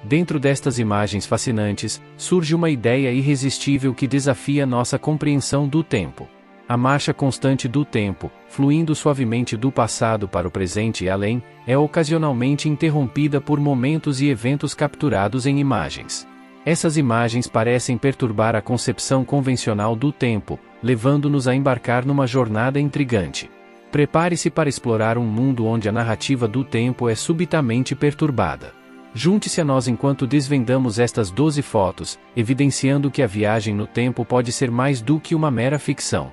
Dentro destas imagens fascinantes, surge uma ideia irresistível que desafia nossa compreensão do tempo. A marcha constante do tempo, fluindo suavemente do passado para o presente e além, é ocasionalmente interrompida por momentos e eventos capturados em imagens. Essas imagens parecem perturbar a concepção convencional do tempo, levando-nos a embarcar numa jornada intrigante. Prepare-se para explorar um mundo onde a narrativa do tempo é subitamente perturbada. Junte-se a nós enquanto desvendamos estas 12 fotos, evidenciando que a viagem no tempo pode ser mais do que uma mera ficção.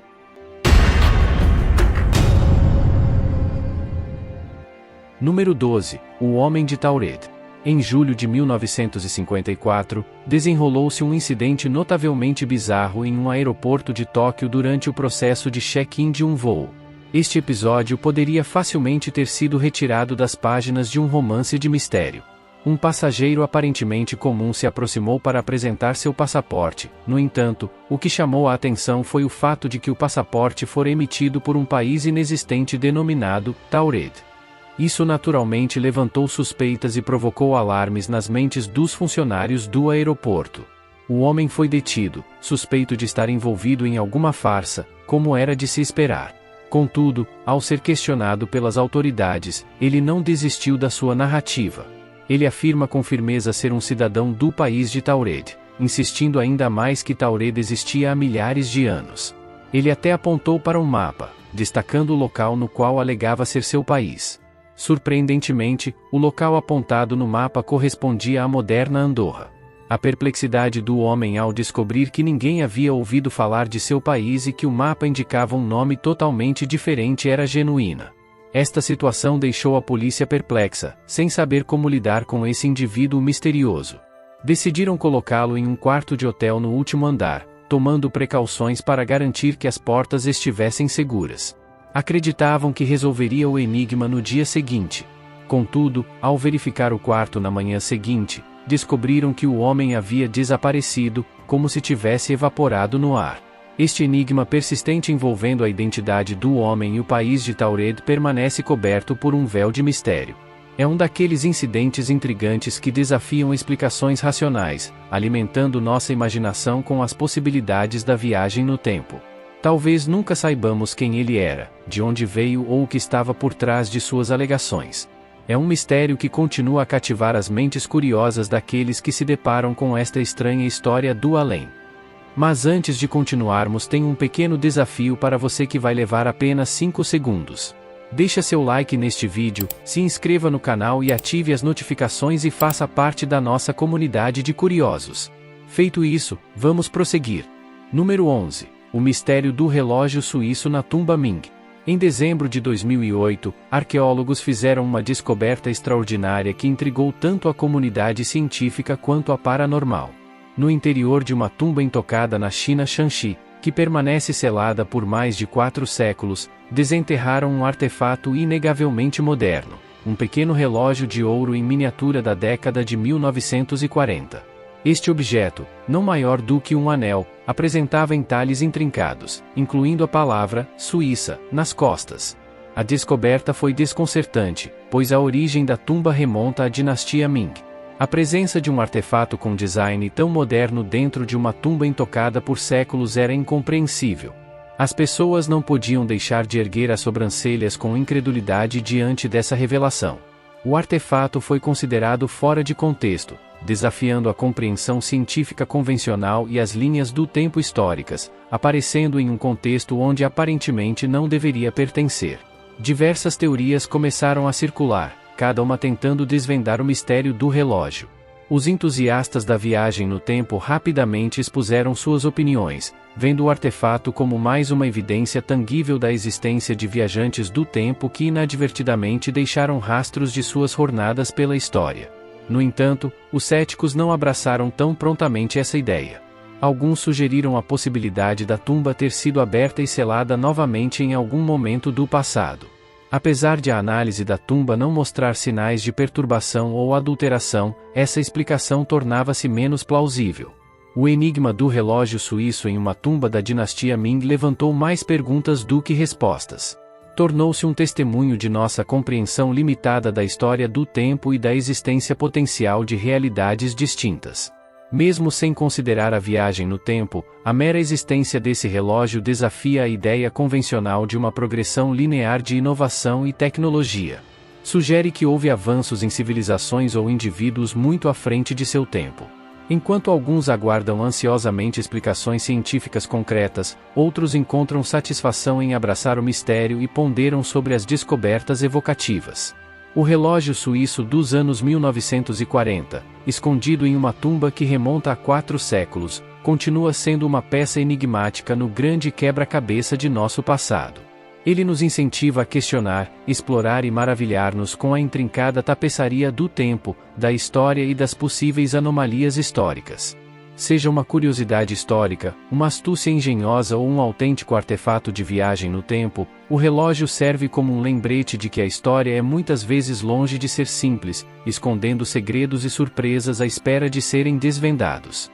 Número 12. O Homem de Taured. Em julho de 1954, desenrolou-se um incidente notavelmente bizarro em um aeroporto de Tóquio durante o processo de check-in de um voo. Este episódio poderia facilmente ter sido retirado das páginas de um romance de mistério. Um passageiro aparentemente comum se aproximou para apresentar seu passaporte. No entanto, o que chamou a atenção foi o fato de que o passaporte fora emitido por um país inexistente denominado Taured. Isso naturalmente levantou suspeitas e provocou alarmes nas mentes dos funcionários do aeroporto. O homem foi detido, suspeito de estar envolvido em alguma farsa, como era de se esperar. Contudo, ao ser questionado pelas autoridades, ele não desistiu da sua narrativa. Ele afirma com firmeza ser um cidadão do país de Taured, insistindo ainda mais que Taured existia há milhares de anos. Ele até apontou para um mapa, destacando o local no qual alegava ser seu país. Surpreendentemente, o local apontado no mapa correspondia à moderna Andorra. A perplexidade do homem ao descobrir que ninguém havia ouvido falar de seu país e que o mapa indicava um nome totalmente diferente era genuína. Esta situação deixou a polícia perplexa, sem saber como lidar com esse indivíduo misterioso. Decidiram colocá-lo em um quarto de hotel no último andar, tomando precauções para garantir que as portas estivessem seguras. Acreditavam que resolveria o enigma no dia seguinte. Contudo, ao verificar o quarto na manhã seguinte, descobriram que o homem havia desaparecido, como se tivesse evaporado no ar. Este enigma persistente envolvendo a identidade do homem e o país de Taured permanece coberto por um véu de mistério. É um daqueles incidentes intrigantes que desafiam explicações racionais, alimentando nossa imaginação com as possibilidades da viagem no tempo. Talvez nunca saibamos quem ele era, de onde veio ou o que estava por trás de suas alegações. É um mistério que continua a cativar as mentes curiosas daqueles que se deparam com esta estranha história do além. Mas antes de continuarmos, tenho um pequeno desafio para você que vai levar apenas 5 segundos. Deixa seu like neste vídeo, se inscreva no canal e ative as notificações e faça parte da nossa comunidade de curiosos. Feito isso, vamos prosseguir. Número 11. O mistério do relógio suíço na tumba Ming. Em dezembro de 2008, arqueólogos fizeram uma descoberta extraordinária que intrigou tanto a comunidade científica quanto a paranormal. No interior de uma tumba intocada na China Shanxi, que permanece selada por mais de 4 séculos, desenterraram um artefato inegavelmente moderno, um pequeno relógio de ouro em miniatura da década de 1940. Este objeto, não maior do que um anel, apresentava entalhes intrincados, incluindo a palavra Suíça nas costas. A descoberta foi desconcertante, pois a origem da tumba remonta à dinastia Ming. A presença de um artefato com design tão moderno dentro de uma tumba intocada por séculos era incompreensível. As pessoas não podiam deixar de erguer as sobrancelhas com incredulidade diante dessa revelação. O artefato foi considerado fora de contexto, desafiando a compreensão científica convencional e as linhas do tempo históricas, aparecendo em um contexto onde aparentemente não deveria pertencer. Diversas teorias começaram a circular, cada uma tentando desvendar o mistério do relógio. Os entusiastas da viagem no tempo rapidamente expuseram suas opiniões, vendo o artefato como mais uma evidência tangível da existência de viajantes do tempo que inadvertidamente deixaram rastros de suas jornadas pela história. No entanto, os céticos não abraçaram tão prontamente essa ideia. Alguns sugeriram a possibilidade da tumba ter sido aberta e selada novamente em algum momento do passado. Apesar de a análise da tumba não mostrar sinais de perturbação ou adulteração, essa explicação tornava-se menos plausível. O enigma do relógio suíço em uma tumba da dinastia Ming levantou mais perguntas do que respostas. tornou-se um testemunho de nossa compreensão limitada da história do tempo e da existência potencial de realidades distintas. Mesmo sem considerar a viagem no tempo, a mera existência desse relógio desafia a ideia convencional de uma progressão linear de inovação e tecnologia. Sugere que houve avanços em civilizações ou indivíduos muito à frente de seu tempo. Enquanto alguns aguardam ansiosamente explicações científicas concretas, outros encontram satisfação em abraçar o mistério e ponderam sobre as descobertas evocativas. O relógio suíço dos anos 1940, escondido em uma tumba que remonta a 4 séculos, continua sendo uma peça enigmática no grande quebra-cabeça de nosso passado. Ele nos incentiva a questionar, explorar e maravilhar-nos com a intrincada tapeçaria do tempo, da história e das possíveis anomalias históricas. Seja uma curiosidade histórica, uma astúcia engenhosa ou um autêntico artefato de viagem no tempo, o relógio serve como um lembrete de que a história é muitas vezes longe de ser simples, escondendo segredos e surpresas à espera de serem desvendados.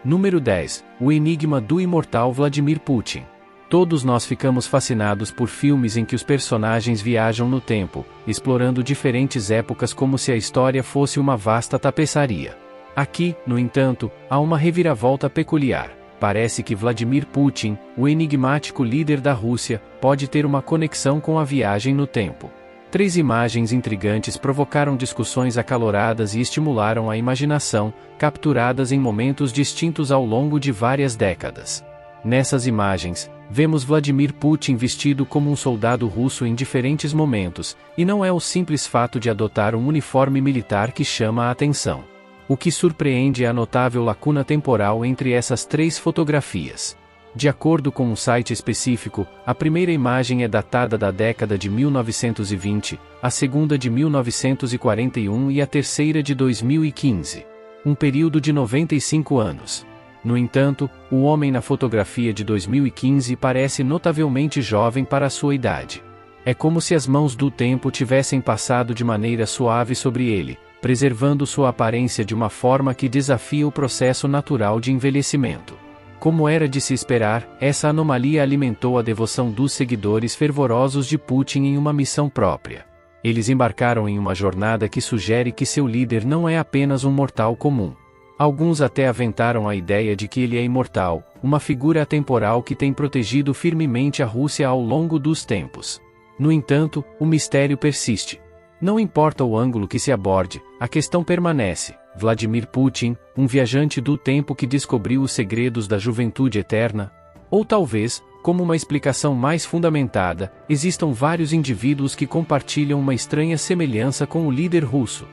Número 10. O enigma do imortal Vladimir Putin. Todos nós ficamos fascinados por filmes em que os personagens viajam no tempo, explorando diferentes épocas como se a história fosse uma vasta tapeçaria. Aqui, no entanto, há uma reviravolta peculiar. Parece que Vladimir Putin, o enigmático líder da Rússia, pode ter uma conexão com a viagem no tempo. 3 imagens intrigantes provocaram discussões acaloradas e estimularam a imaginação, capturadas em momentos distintos ao longo de várias décadas. Nessas imagens, vemos Vladimir Putin vestido como um soldado russo em diferentes momentos, e não é o simples fato de adotar um uniforme militar que chama a atenção. O que surpreende é a notável lacuna temporal entre essas 3 fotografias. De acordo com um site específico, a primeira imagem é datada da década de 1920, a segunda de 1941 e a terceira de 2015. Um período de 95 anos. No entanto, o homem na fotografia de 2015 parece notavelmente jovem para a sua idade. É como se as mãos do tempo tivessem passado de maneira suave sobre ele, preservando sua aparência de uma forma que desafia o processo natural de envelhecimento. Como era de se esperar, essa anomalia alimentou a devoção dos seguidores fervorosos de Putin em uma missão própria. Eles embarcaram em uma jornada que sugere que seu líder não é apenas um mortal comum. Alguns até aventaram a ideia de que ele é imortal, uma figura atemporal que tem protegido firmemente a Rússia ao longo dos tempos. No entanto, o mistério persiste. Não importa o ângulo que se aborde, a questão permanece. Vladimir Putin, um viajante do tempo que descobriu os segredos da juventude eterna? Ou talvez, como uma explicação mais fundamentada, existam vários indivíduos que compartilham uma estranha semelhança com o líder russo.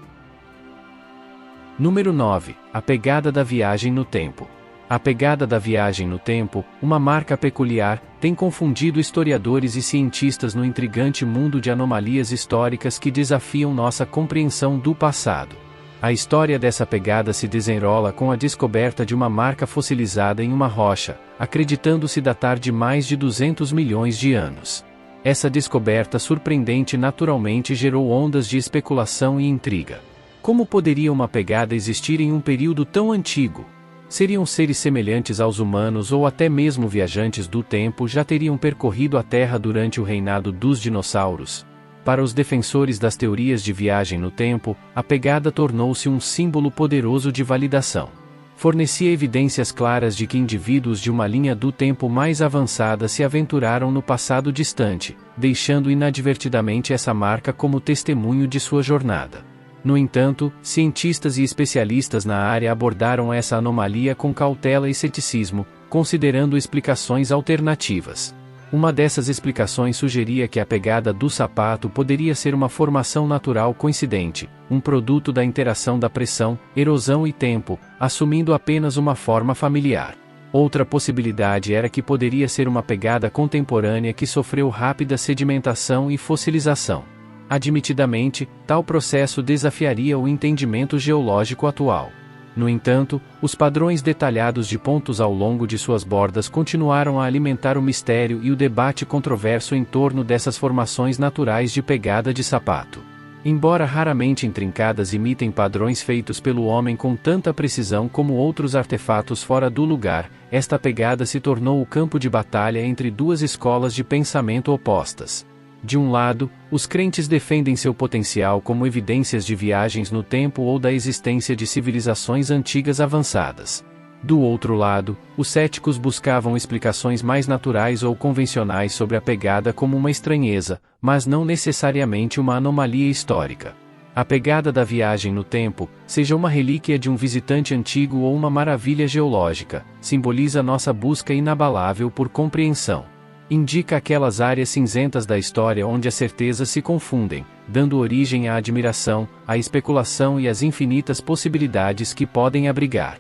Número 9. A pegada da viagem no tempo. A pegada da viagem no tempo, uma marca peculiar, tem confundido historiadores e cientistas no intrigante mundo de anomalias históricas que desafiam nossa compreensão do passado. A história dessa pegada se desenrola com a descoberta de uma marca fossilizada em uma rocha, acreditando-se datar de mais de 200 milhões de anos. Essa descoberta surpreendente naturalmente gerou ondas de especulação e intriga. Como poderia uma pegada existir em um período tão antigo? Seriam seres semelhantes aos humanos ou até mesmo viajantes do tempo já teriam percorrido a Terra durante o reinado dos dinossauros? Para os defensores das teorias de viagem no tempo, a pegada tornou-se um símbolo poderoso de validação. Fornecia evidências claras de que indivíduos de uma linha do tempo mais avançada se aventuraram no passado distante, deixando inadvertidamente essa marca como testemunho de sua jornada. No entanto, cientistas e especialistas na área abordaram essa anomalia com cautela e ceticismo, considerando explicações alternativas. Uma dessas explicações sugeria que a pegada do sapato poderia ser uma formação natural coincidente, um produto da interação da pressão, erosão e tempo, assumindo apenas uma forma familiar. Outra possibilidade era que poderia ser uma pegada contemporânea que sofreu rápida sedimentação e fossilização. Admitidamente, tal processo desafiaria o entendimento geológico atual. No entanto, os padrões detalhados de pontos ao longo de suas bordas continuaram a alimentar o mistério e o debate controverso em torno dessas formações naturais de pegada de sapato. Embora raramente intrincadas imitem padrões feitos pelo homem com tanta precisão como outros artefatos fora do lugar, esta pegada se tornou o campo de batalha entre duas escolas de pensamento opostas. De um lado, os crentes defendem seu potencial como evidências de viagens no tempo ou da existência de civilizações antigas avançadas. Do outro lado, os céticos buscavam explicações mais naturais ou convencionais sobre a pegada como uma estranheza, mas não necessariamente uma anomalia histórica. A pegada da viagem no tempo, seja uma relíquia de um visitante antigo ou uma maravilha geológica, simboliza nossa busca inabalável por compreensão. Indica aquelas áreas cinzentas da história onde as certezas se confundem, dando origem à admiração, à especulação e às infinitas possibilidades que podem abrigar.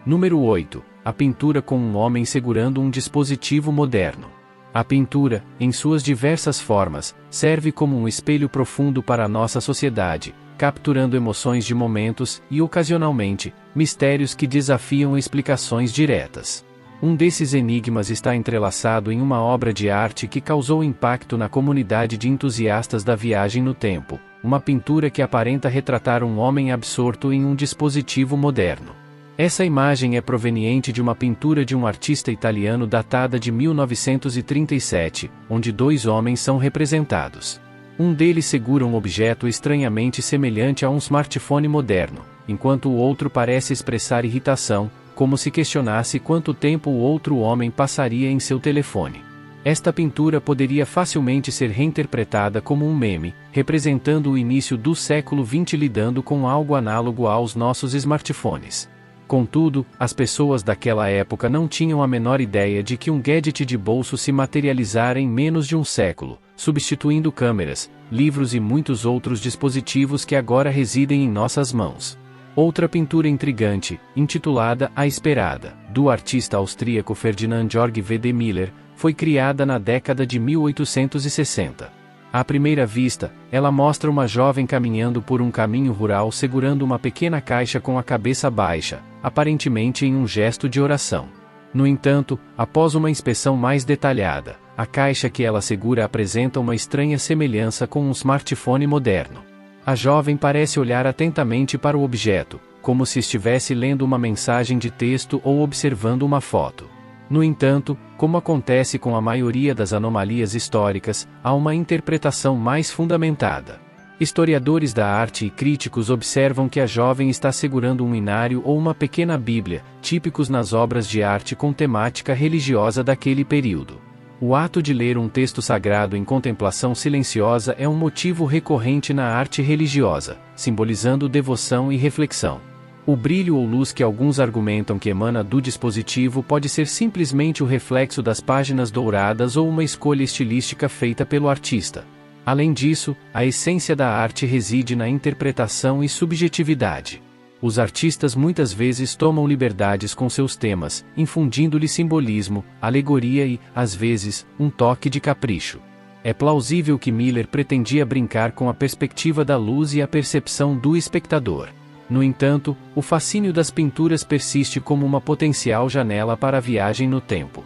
Número 8. A pintura com um homem segurando um dispositivo moderno. A pintura, em suas diversas formas, serve como um espelho profundo para a nossa sociedade, capturando emoções de momentos e, ocasionalmente, mistérios que desafiam explicações diretas. Um desses enigmas está entrelaçado em uma obra de arte que causou impacto na comunidade de entusiastas da viagem no tempo, uma pintura que aparenta retratar um homem absorto em um dispositivo moderno. Essa imagem é proveniente de uma pintura de um artista italiano datada de 1937, onde dois homens são representados. Um deles segura um objeto estranhamente semelhante a um smartphone moderno, enquanto o outro parece expressar irritação, como se questionasse quanto tempo o outro homem passaria em seu telefone. Esta pintura poderia facilmente ser reinterpretada como um meme, representando o início do século XX lidando com algo análogo aos nossos smartphones. Contudo, as pessoas daquela época não tinham a menor ideia de que um gadget de bolso se materializara em menos de um século, substituindo câmeras, livros e muitos outros dispositivos que agora residem em nossas mãos. Outra pintura intrigante, intitulada A Esperada, do artista austríaco Ferdinand Georg W. D. Miller, foi criada na década de 1860. À primeira vista, ela mostra uma jovem caminhando por um caminho rural segurando uma pequena caixa com a cabeça baixa, aparentemente em um gesto de oração. No entanto, após uma inspeção mais detalhada, a caixa que ela segura apresenta uma estranha semelhança com um smartphone moderno. A jovem parece olhar atentamente para o objeto, como se estivesse lendo uma mensagem de texto ou observando uma foto. No entanto, como acontece com a maioria das anomalias históricas, há uma interpretação mais fundamentada. Historiadores da arte e críticos observam que a jovem está segurando um inário ou uma pequena Bíblia, típicos nas obras de arte com temática religiosa daquele período. O ato de ler um texto sagrado em contemplação silenciosa é um motivo recorrente na arte religiosa, simbolizando devoção e reflexão. O brilho ou luz que alguns argumentam que emana do dispositivo pode ser simplesmente o reflexo das páginas douradas ou uma escolha estilística feita pelo artista. Além disso, a essência da arte reside na interpretação e subjetividade. Os artistas muitas vezes tomam liberdades com seus temas, infundindo-lhe simbolismo, alegoria e, às vezes, um toque de capricho. É plausível que Miller pretendia brincar com a perspectiva da luz e a percepção do espectador. No entanto, o fascínio das pinturas persiste como uma potencial janela para a viagem no tempo.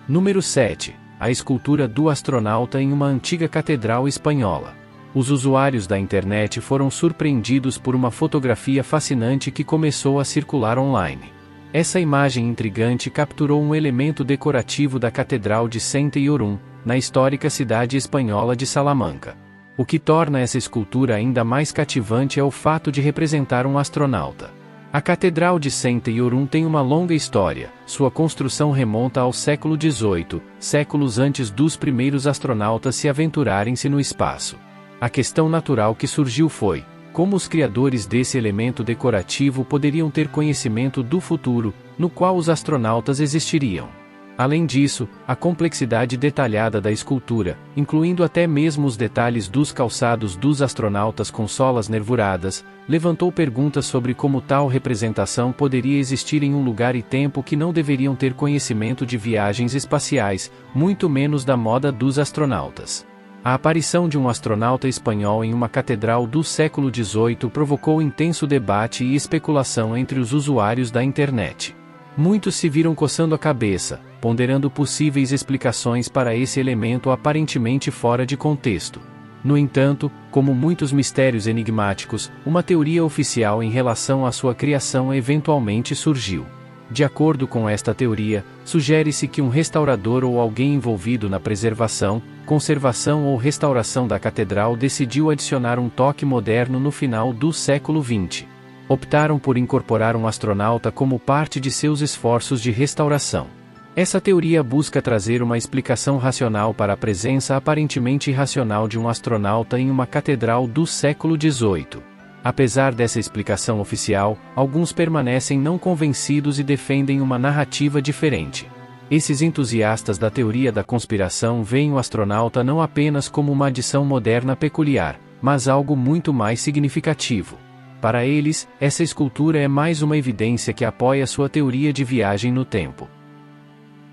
Número 7. A escultura do astronauta em uma antiga catedral espanhola. Os usuários da internet foram surpreendidos por uma fotografia fascinante que começou a circular online. Essa imagem intrigante capturou um elemento decorativo da Catedral de Santa Iorum, na histórica cidade espanhola de Salamanca. O que torna essa escultura ainda mais cativante é o fato de representar um astronauta. A Catedral de Santa Iorum tem uma longa história, sua construção remonta ao século XVIII, séculos antes dos primeiros astronautas se aventurarem-se no espaço. A questão natural que surgiu foi: como os criadores desse elemento decorativo poderiam ter conhecimento do futuro, no qual os astronautas existiriam? Além disso, a complexidade detalhada da escultura, incluindo até mesmo os detalhes dos calçados dos astronautas com solas nervuradas, levantou perguntas sobre como tal representação poderia existir em um lugar e tempo que não deveriam ter conhecimento de viagens espaciais, muito menos da moda dos astronautas. A aparição de um astronauta espanhol em uma catedral do século XVIII provocou intenso debate e especulação entre os usuários da internet. Muitos se viram coçando a cabeça, ponderando possíveis explicações para esse elemento aparentemente fora de contexto. No entanto, como muitos mistérios enigmáticos, uma teoria oficial em relação à sua criação eventualmente surgiu. De acordo com esta teoria, sugere-se que um restaurador ou alguém envolvido na preservação, conservação ou restauração da catedral decidiu adicionar um toque moderno no final do século XX. Optaram por incorporar um astronauta como parte de seus esforços de restauração. Essa teoria busca trazer uma explicação racional para a presença aparentemente irracional de um astronauta em uma catedral do século XVIII. Apesar dessa explicação oficial, alguns permanecem não convencidos e defendem uma narrativa diferente. Esses entusiastas da teoria da conspiração veem o astronauta não apenas como uma adição moderna peculiar, mas algo muito mais significativo. Para eles, essa escultura é mais uma evidência que apoia sua teoria de viagem no tempo.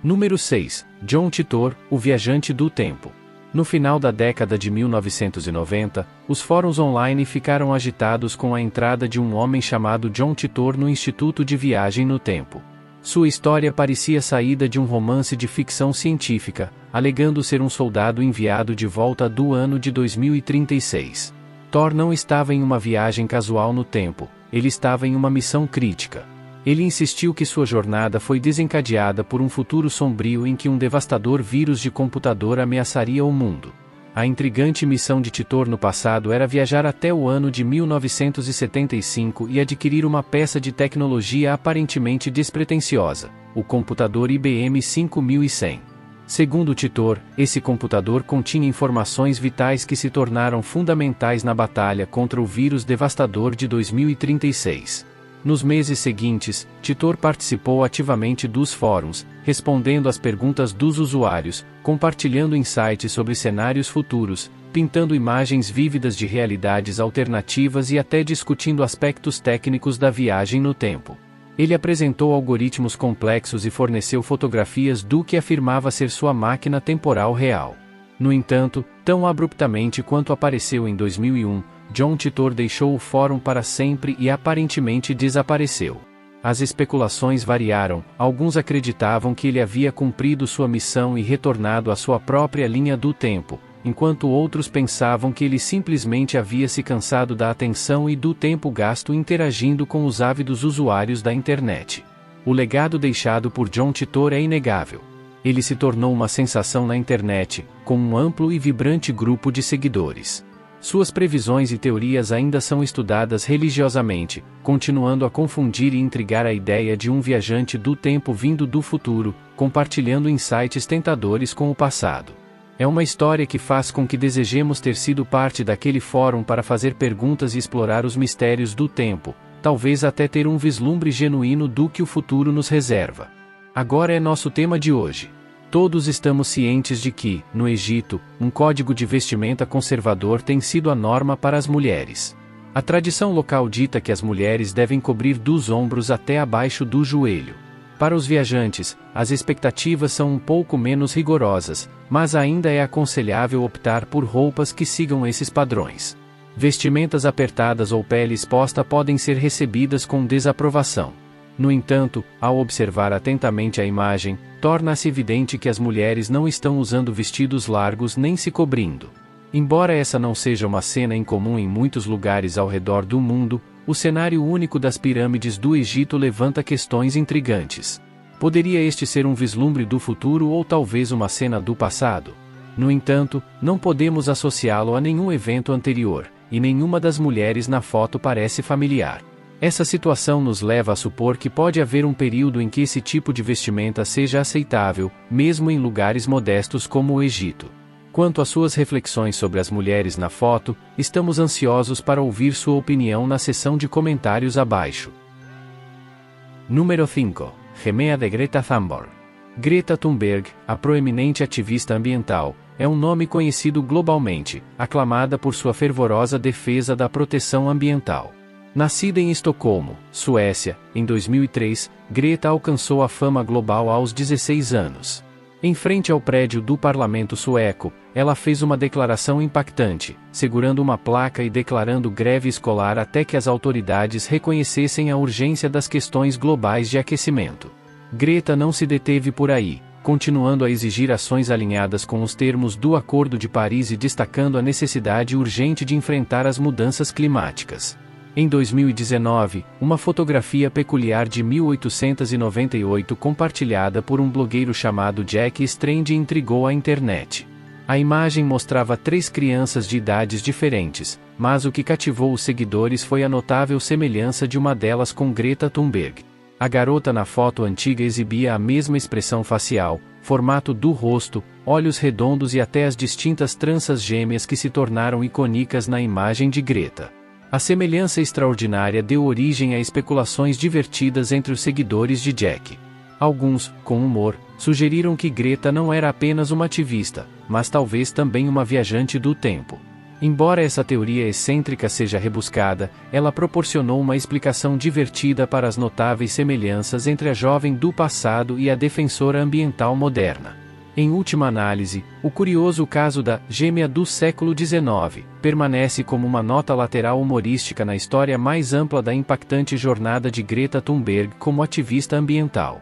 Número 6. John Titor, o viajante do tempo. No final da década de 1990, os fóruns online ficaram agitados com a entrada de um homem chamado John Titor no Instituto de Viagem no Tempo. Sua história parecia saída de um romance de ficção científica, alegando ser um soldado enviado de volta do ano de 2036. Thor não estava em uma viagem casual no tempo, ele estava em uma missão crítica. Ele insistiu que sua jornada foi desencadeada por um futuro sombrio em que um devastador vírus de computador ameaçaria o mundo. A intrigante missão de Titor no passado era viajar até o ano de 1975 e adquirir uma peça de tecnologia aparentemente despretensiosa, o computador IBM 5100. Segundo Titor, esse computador continha informações vitais que se tornaram fundamentais na batalha contra o vírus devastador de 2036. Nos meses seguintes, Titor participou ativamente dos fóruns, respondendo às perguntas dos usuários, compartilhando insights sobre cenários futuros, pintando imagens vívidas de realidades alternativas e até discutindo aspectos técnicos da viagem no tempo. Ele apresentou algoritmos complexos e forneceu fotografias do que afirmava ser sua máquina temporal real. No entanto, tão abruptamente quanto apareceu em 2001, John Titor deixou o fórum para sempre e aparentemente desapareceu. As especulações variaram, alguns acreditavam que ele havia cumprido sua missão e retornado à sua própria linha do tempo, enquanto outros pensavam que ele simplesmente havia se cansado da atenção e do tempo gasto interagindo com os ávidos usuários da internet. O legado deixado por John Titor é inegável. Ele se tornou uma sensação na internet, com um amplo e vibrante grupo de seguidores. Suas previsões e teorias ainda são estudadas religiosamente, continuando a confundir e intrigar a ideia de um viajante do tempo vindo do futuro, compartilhando insights tentadores com o passado. É uma história que faz com que desejemos ter sido parte daquele fórum para fazer perguntas e explorar os mistérios do tempo, talvez até ter um vislumbre genuíno do que o futuro nos reserva. Agora é nosso tema de hoje. Todos estamos cientes de que, no Egito, um código de vestimenta conservador tem sido a norma para as mulheres. A tradição local dita que as mulheres devem cobrir dos ombros até abaixo do joelho. Para os viajantes, as expectativas são um pouco menos rigorosas, mas ainda é aconselhável optar por roupas que sigam esses padrões. Vestimentas apertadas ou pele exposta podem ser recebidas com desaprovação. No entanto, ao observar atentamente a imagem, torna-se evidente que as mulheres não estão usando vestidos largos nem se cobrindo. Embora essa não seja uma cena incomum em muitos lugares ao redor do mundo, o cenário único das pirâmides do Egito levanta questões intrigantes. Poderia este ser um vislumbre do futuro ou talvez uma cena do passado? No entanto, não podemos associá-lo a nenhum evento anterior, e nenhuma das mulheres na foto parece familiar. Essa situação nos leva a supor que pode haver um período em que esse tipo de vestimenta seja aceitável, mesmo em lugares modestos como o Egito. Quanto às suas reflexões sobre as mulheres na foto, estamos ansiosos para ouvir sua opinião na seção de comentários abaixo. Número 5. Gemea de Greta Thunberg. Greta Thunberg, a proeminente ativista ambiental, é um nome conhecido globalmente, aclamada por sua fervorosa defesa da proteção ambiental. Nascida em Estocolmo, Suécia, em 2003, Greta alcançou a fama global aos 16 anos. Em frente ao prédio do parlamento sueco, ela fez uma declaração impactante, segurando uma placa e declarando greve escolar até que as autoridades reconhecessem a urgência das questões globais de aquecimento. Greta não se deteve por aí. continuando a exigir ações alinhadas com os termos do Acordo de Paris e destacando a necessidade urgente de enfrentar as mudanças climáticas. Em 2019, uma fotografia peculiar de 1898 compartilhada por um blogueiro chamado Jack Strange intrigou a internet. A imagem mostrava 3 crianças de idades diferentes, mas o que cativou os seguidores foi a notável semelhança de uma delas com Greta Thunberg. A garota na foto antiga exibia a mesma expressão facial, formato do rosto, olhos redondos e até as distintas tranças gêmeas que se tornaram icônicas na imagem de Greta. A semelhança extraordinária deu origem a especulações divertidas entre os seguidores de Jack. Alguns, com humor, sugeriram que Greta não era apenas uma ativista, mas talvez também uma viajante do tempo. Embora essa teoria excêntrica seja rebuscada, ela proporcionou uma explicação divertida para as notáveis semelhanças entre a jovem do passado e a defensora ambiental moderna. Em última análise, o curioso caso da gêmea do século XIX permanece como uma nota lateral humorística na história mais ampla da impactante jornada de Greta Thunberg como ativista ambiental.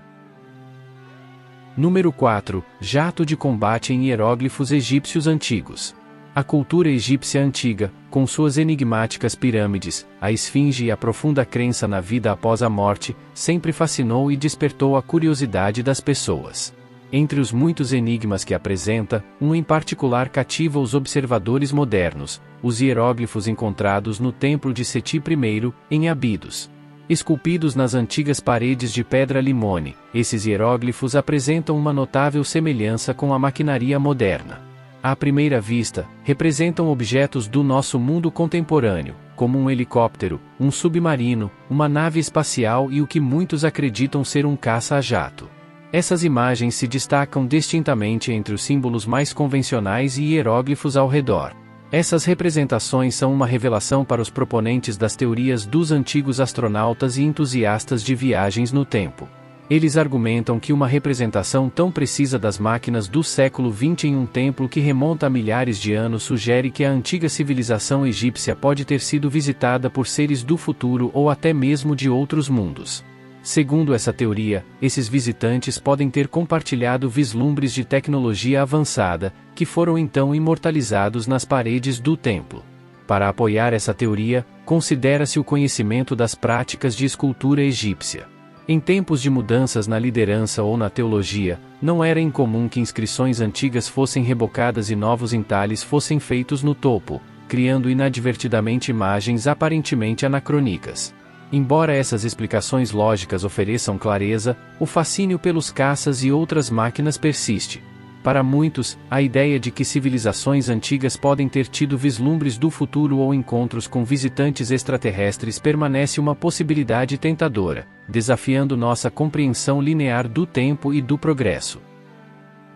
Número 4. Jato de combate em hieróglifos egípcios antigos. A cultura egípcia antiga, com suas enigmáticas pirâmides, a esfinge e a profunda crença na vida após a morte, sempre fascinou e despertou a curiosidade das pessoas. Entre os muitos enigmas que apresenta, um em particular cativa os observadores modernos: os hieróglifos encontrados no templo de Seti I, em Abidos. Esculpidos nas antigas paredes de pedra limone, esses hieróglifos apresentam uma notável semelhança com a maquinaria moderna. À primeira vista, representam objetos do nosso mundo contemporâneo, como um helicóptero, um submarino, uma nave espacial e o que muitos acreditam ser um caça a jato. Essas imagens se destacam distintamente entre os símbolos mais convencionais e hieróglifos ao redor. Essas representações são uma revelação para os proponentes das teorias dos antigos astronautas e entusiastas de viagens no tempo. Eles argumentam que uma representação tão precisa das máquinas do século XX em um templo que remonta a milhares de anos sugere que a antiga civilização egípcia pode ter sido visitada por seres do futuro ou até mesmo de outros mundos. Segundo essa teoria, esses visitantes podem ter compartilhado vislumbres de tecnologia avançada, que foram então imortalizados nas paredes do templo. Para apoiar essa teoria, considera-se o conhecimento das práticas de escultura egípcia. Em tempos de mudanças na liderança ou na teologia, não era incomum que inscrições antigas fossem rebocadas e novos entalhes fossem feitos no topo, criando inadvertidamente imagens aparentemente anacrônicas. Embora essas explicações lógicas ofereçam clareza, o fascínio pelos caças e outras máquinas persiste. Para muitos, a ideia de que civilizações antigas podem ter tido vislumbres do futuro ou encontros com visitantes extraterrestres permanece uma possibilidade tentadora, desafiando nossa compreensão linear do tempo e do progresso.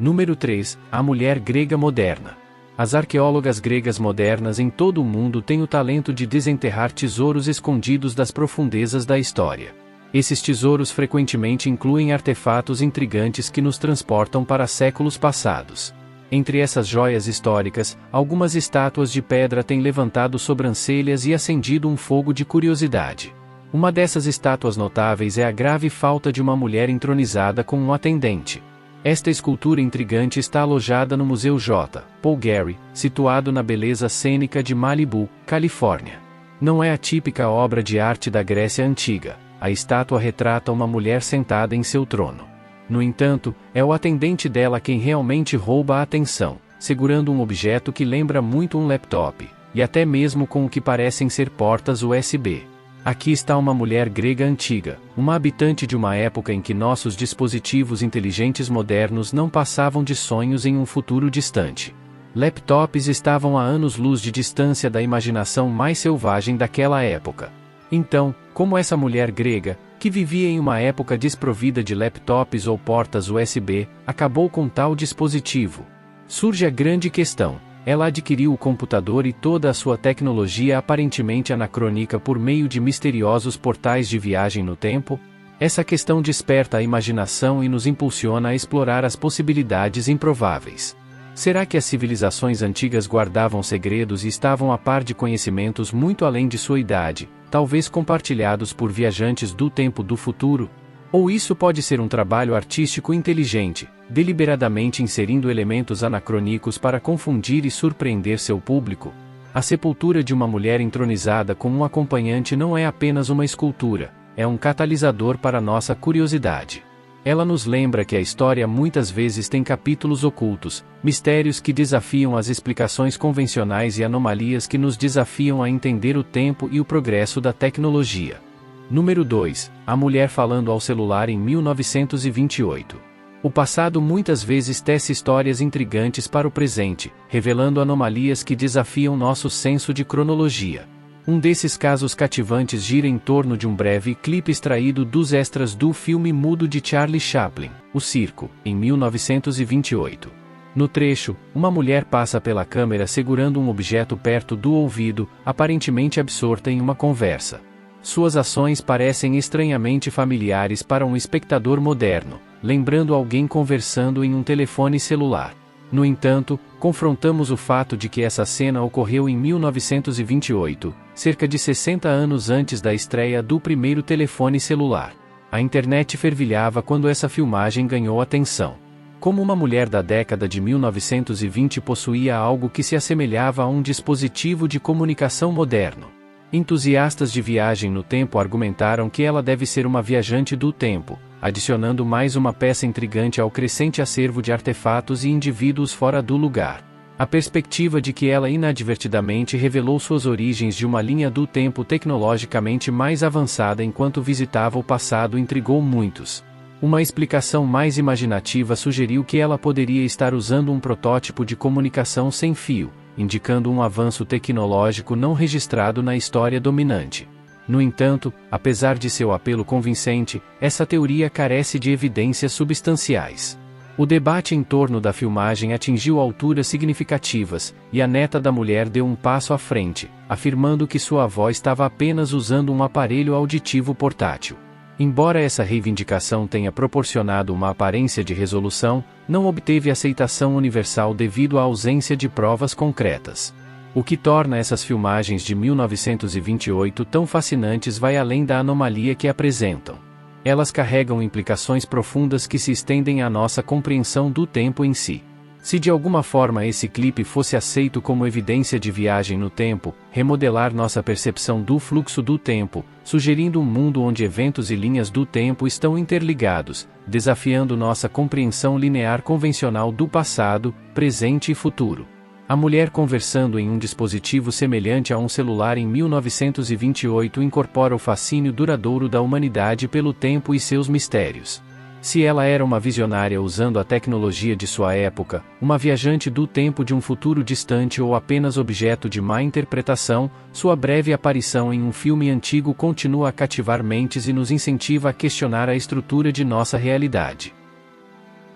Número 3. A mulher grega moderna. As arqueólogas gregas modernas em todo o mundo têm o talento de desenterrar tesouros escondidos das profundezas da história. Esses tesouros frequentemente incluem artefatos intrigantes que nos transportam para séculos passados. Entre essas joias históricas, algumas estátuas de pedra têm levantado sobrancelhas e acendido um fogo de curiosidade. Uma dessas estátuas notáveis é a grave falta de uma mulher entronizada com um atendente. Esta escultura intrigante está alojada no Museu J. Paul Getty, situado na beleza cênica de Malibu, Califórnia. Não é a típica obra de arte da Grécia Antiga. A estátua retrata uma mulher sentada em seu trono. No entanto, é o atendente dela quem realmente rouba a atenção, segurando um objeto que lembra muito um laptop, e até mesmo com o que parecem ser portas USB. Aqui está uma mulher grega antiga, uma habitante de uma época em que nossos dispositivos inteligentes modernos não passavam de sonhos em um futuro distante. Laptops estavam a anos-luz de distância da imaginação mais selvagem daquela época. Então, como essa mulher grega, que vivia em uma época desprovida de laptops ou portas USB, acabou com tal dispositivo? Surge a grande questão: ela adquiriu o computador e toda a sua tecnologia aparentemente anacrônica por meio de misteriosos portais de viagem no tempo? Essa questão desperta a imaginação e nos impulsiona a explorar as possibilidades improváveis. Será que as civilizações antigas guardavam segredos e estavam a par de conhecimentos muito além de sua idade, talvez compartilhados por viajantes do tempo do futuro? Ou isso pode ser um trabalho artístico inteligente, deliberadamente inserindo elementos anacrônicos para confundir e surpreender seu público. A sepultura de uma mulher entronizada com um acompanhante não é apenas uma escultura, é um catalisador para nossa curiosidade. Ela nos lembra que a história muitas vezes tem capítulos ocultos, mistérios que desafiam as explicações convencionais e anomalias que nos desafiam a entender o tempo e o progresso da tecnologia. Número 2. A mulher falando ao celular em 1928. O passado muitas vezes tece histórias intrigantes para o presente, revelando anomalias que desafiam nosso senso de cronologia. Um desses casos cativantes gira em torno de um breve clipe extraído dos extras do filme mudo de Charlie Chaplin, O Circo, em 1928. No trecho, uma mulher passa pela câmera segurando um objeto perto do ouvido, aparentemente absorta em uma conversa. Suas ações parecem estranhamente familiares para um espectador moderno, lembrando alguém conversando em um telefone celular. No entanto, confrontamos o fato de que essa cena ocorreu em 1928, cerca de 60 anos antes da estreia do primeiro telefone celular. A internet fervilhava quando essa filmagem ganhou atenção. Como uma mulher da década de 1920 possuía algo que se assemelhava a um dispositivo de comunicação moderno? Entusiastas de viagem no tempo argumentaram que ela deve ser uma viajante do tempo, adicionando mais uma peça intrigante ao crescente acervo de artefatos e indivíduos fora do lugar. A perspectiva de que ela inadvertidamente revelou suas origens de uma linha do tempo tecnologicamente mais avançada enquanto visitava o passado intrigou muitos. Uma explicação mais imaginativa sugeriu que ela poderia estar usando um protótipo de comunicação sem fio, indicando um avanço tecnológico não registrado na história dominante. No entanto, apesar de seu apelo convincente, essa teoria carece de evidências substanciais. O debate em torno da filmagem atingiu alturas significativas, e a neta da mulher deu um passo à frente, afirmando que sua avó estava apenas usando um aparelho auditivo portátil. Embora essa reivindicação tenha proporcionado uma aparência de resolução, não obteve aceitação universal devido à ausência de provas concretas. O que torna essas filmagens de 1928 tão fascinantes vai além da anomalia que apresentam. Elas carregam implicações profundas que se estendem à nossa compreensão do tempo em si. Se de alguma forma esse clipe fosse aceito como evidência de viagem no tempo, remodelar nossa percepção do fluxo do tempo, sugerindo um mundo onde eventos e linhas do tempo estão interligados, desafiando nossa compreensão linear convencional do passado, presente e futuro. A mulher conversando em um dispositivo semelhante a um celular em 1928 incorpora o fascínio duradouro da humanidade pelo tempo e seus mistérios. Se ela era uma visionária usando a tecnologia de sua época, uma viajante do tempo de um futuro distante ou apenas objeto de má interpretação, sua breve aparição em um filme antigo continua a cativar mentes e nos incentiva a questionar a estrutura de nossa realidade.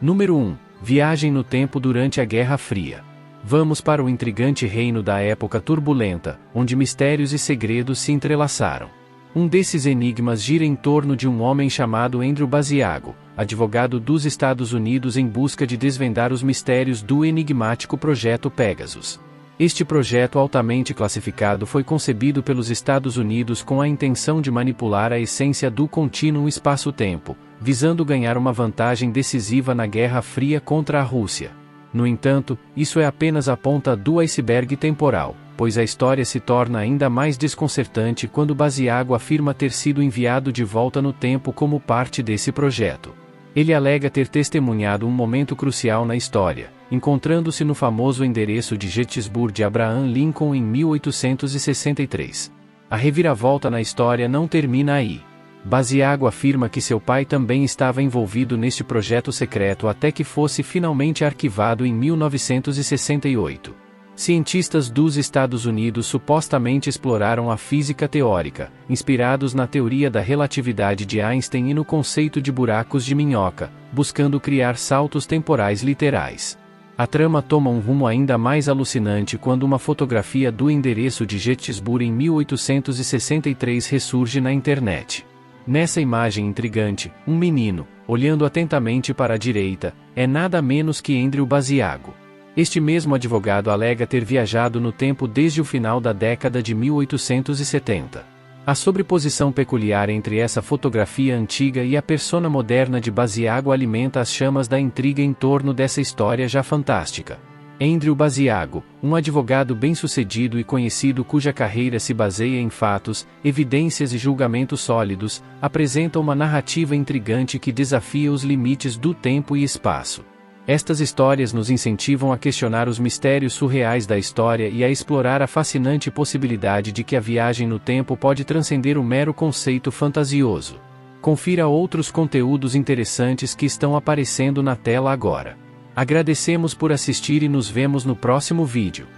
Número 1. Viagem no tempo durante a Guerra Fria. Vamos para o intrigante reino da época turbulenta, onde mistérios e segredos se entrelaçaram. Um desses enigmas gira em torno de um homem chamado Andrew Basiago, advogado dos Estados Unidos em busca de desvendar os mistérios do enigmático Projeto Pegasus. Este projeto altamente classificado foi concebido pelos Estados Unidos com a intenção de manipular a essência do contínuo espaço-tempo, visando ganhar uma vantagem decisiva na Guerra Fria contra a Rússia. No entanto, isso é apenas a ponta do iceberg temporal, pois a história se torna ainda mais desconcertante quando Basiago afirma ter sido enviado de volta no tempo como parte desse projeto. Ele alega ter testemunhado um momento crucial na história, encontrando-se no famoso endereço de Gettysburg de Abraham Lincoln em 1863. A reviravolta na história não termina aí. Basiago afirma que seu pai também estava envolvido neste projeto secreto até que fosse finalmente arquivado em 1968. Cientistas dos Estados Unidos supostamente exploraram a física teórica, inspirados na teoria da relatividade de Einstein e no conceito de buracos de minhoca, buscando criar saltos temporais literais. A trama toma um rumo ainda mais alucinante quando uma fotografia do endereço de Gettysburg em 1863 ressurge na internet. Nessa imagem intrigante, um menino, olhando atentamente para a direita, é nada menos que Andrew Basiago. Este mesmo advogado alega ter viajado no tempo desde o final da década de 1870. A sobreposição peculiar entre essa fotografia antiga e a persona moderna de Basiago alimenta as chamas da intriga em torno dessa história já fantástica. Andrew Basiago, um advogado bem-sucedido e conhecido cuja carreira se baseia em fatos, evidências e julgamentos sólidos, apresenta uma narrativa intrigante que desafia os limites do tempo e espaço. Estas histórias nos incentivam a questionar os mistérios surreais da história e a explorar a fascinante possibilidade de que a viagem no tempo pode transcender o mero conceito fantasioso. Confira outros conteúdos interessantes que estão aparecendo na tela agora. Agradecemos por assistir e nos vemos no próximo vídeo.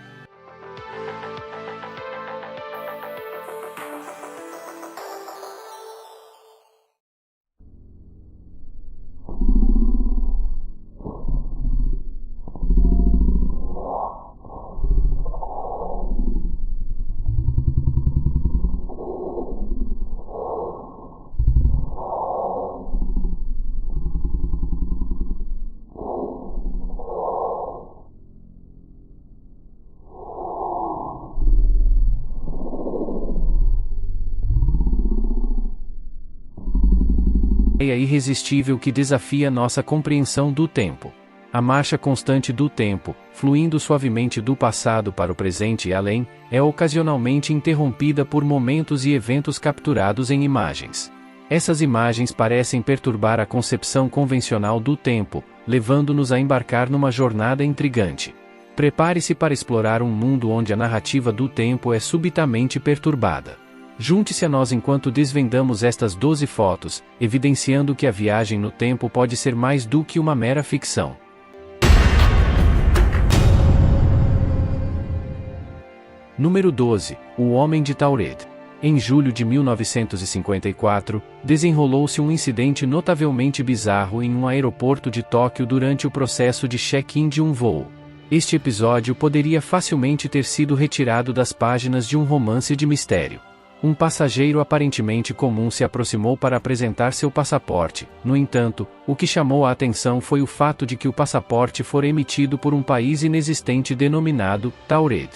Ideia irresistível que desafia nossa compreensão do tempo. A marcha constante do tempo, fluindo suavemente do passado para o presente e além, é ocasionalmente interrompida por momentos e eventos capturados em imagens. Essas imagens parecem perturbar a concepção convencional do tempo, levando-nos a embarcar numa jornada intrigante. Prepare-se para explorar um mundo onde a narrativa do tempo é subitamente perturbada. Junte-se a nós enquanto desvendamos estas 12 fotos, evidenciando que a viagem no tempo pode ser mais do que uma mera ficção. Número 12. O Homem de Taured. Em julho de 1954, desenrolou-se um incidente notavelmente bizarro em um aeroporto de Tóquio durante o processo de check-in de um voo. Este episódio poderia facilmente ter sido retirado das páginas de um romance de mistério. Um passageiro aparentemente comum se aproximou para apresentar seu passaporte. No entanto, o que chamou a atenção foi o fato de que o passaporte fora emitido por um país inexistente denominado Taured.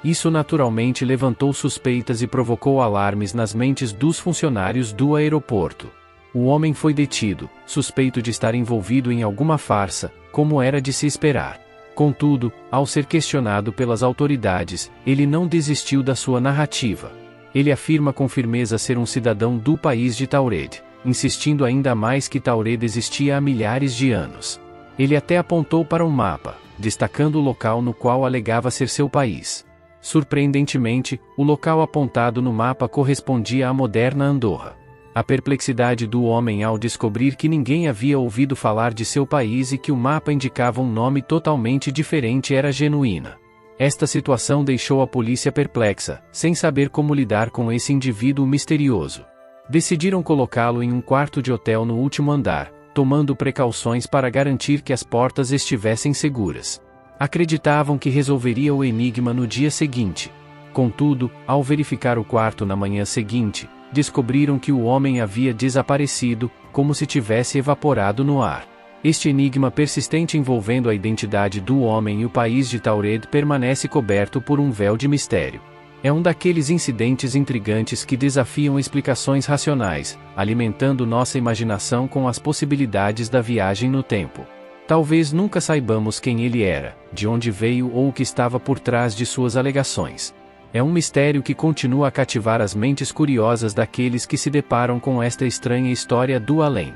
Isso naturalmente levantou suspeitas e provocou alarmes nas mentes dos funcionários do aeroporto. O homem foi detido, suspeito de estar envolvido em alguma farsa, como era de se esperar. Contudo, ao ser questionado pelas autoridades, ele não desistiu da sua narrativa. Ele afirma com firmeza ser um cidadão do país de Taured, insistindo ainda mais que Taured existia há milhares de anos. Ele até apontou para um mapa, destacando o local no qual alegava ser seu país. Surpreendentemente, o local apontado no mapa correspondia à moderna Andorra. A perplexidade do homem ao descobrir que ninguém havia ouvido falar de seu país e que o mapa indicava um nome totalmente diferente era genuína. Esta situação deixou a polícia perplexa, sem saber como lidar com esse indivíduo misterioso. Decidiram colocá-lo em um quarto de hotel no último andar, tomando precauções para garantir que as portas estivessem seguras. Acreditavam que resolveria o enigma no dia seguinte. Contudo, ao verificar o quarto na manhã seguinte, descobriram que o homem havia desaparecido, como se tivesse evaporado no ar. Este enigma persistente envolvendo a identidade do homem e o país de Taured permanece coberto por um véu de mistério. É um daqueles incidentes intrigantes que desafiam explicações racionais, alimentando nossa imaginação com as possibilidades da viagem no tempo. Talvez nunca saibamos quem ele era, de onde veio ou o que estava por trás de suas alegações. É um mistério que continua a cativar as mentes curiosas daqueles que se deparam com esta estranha história do além.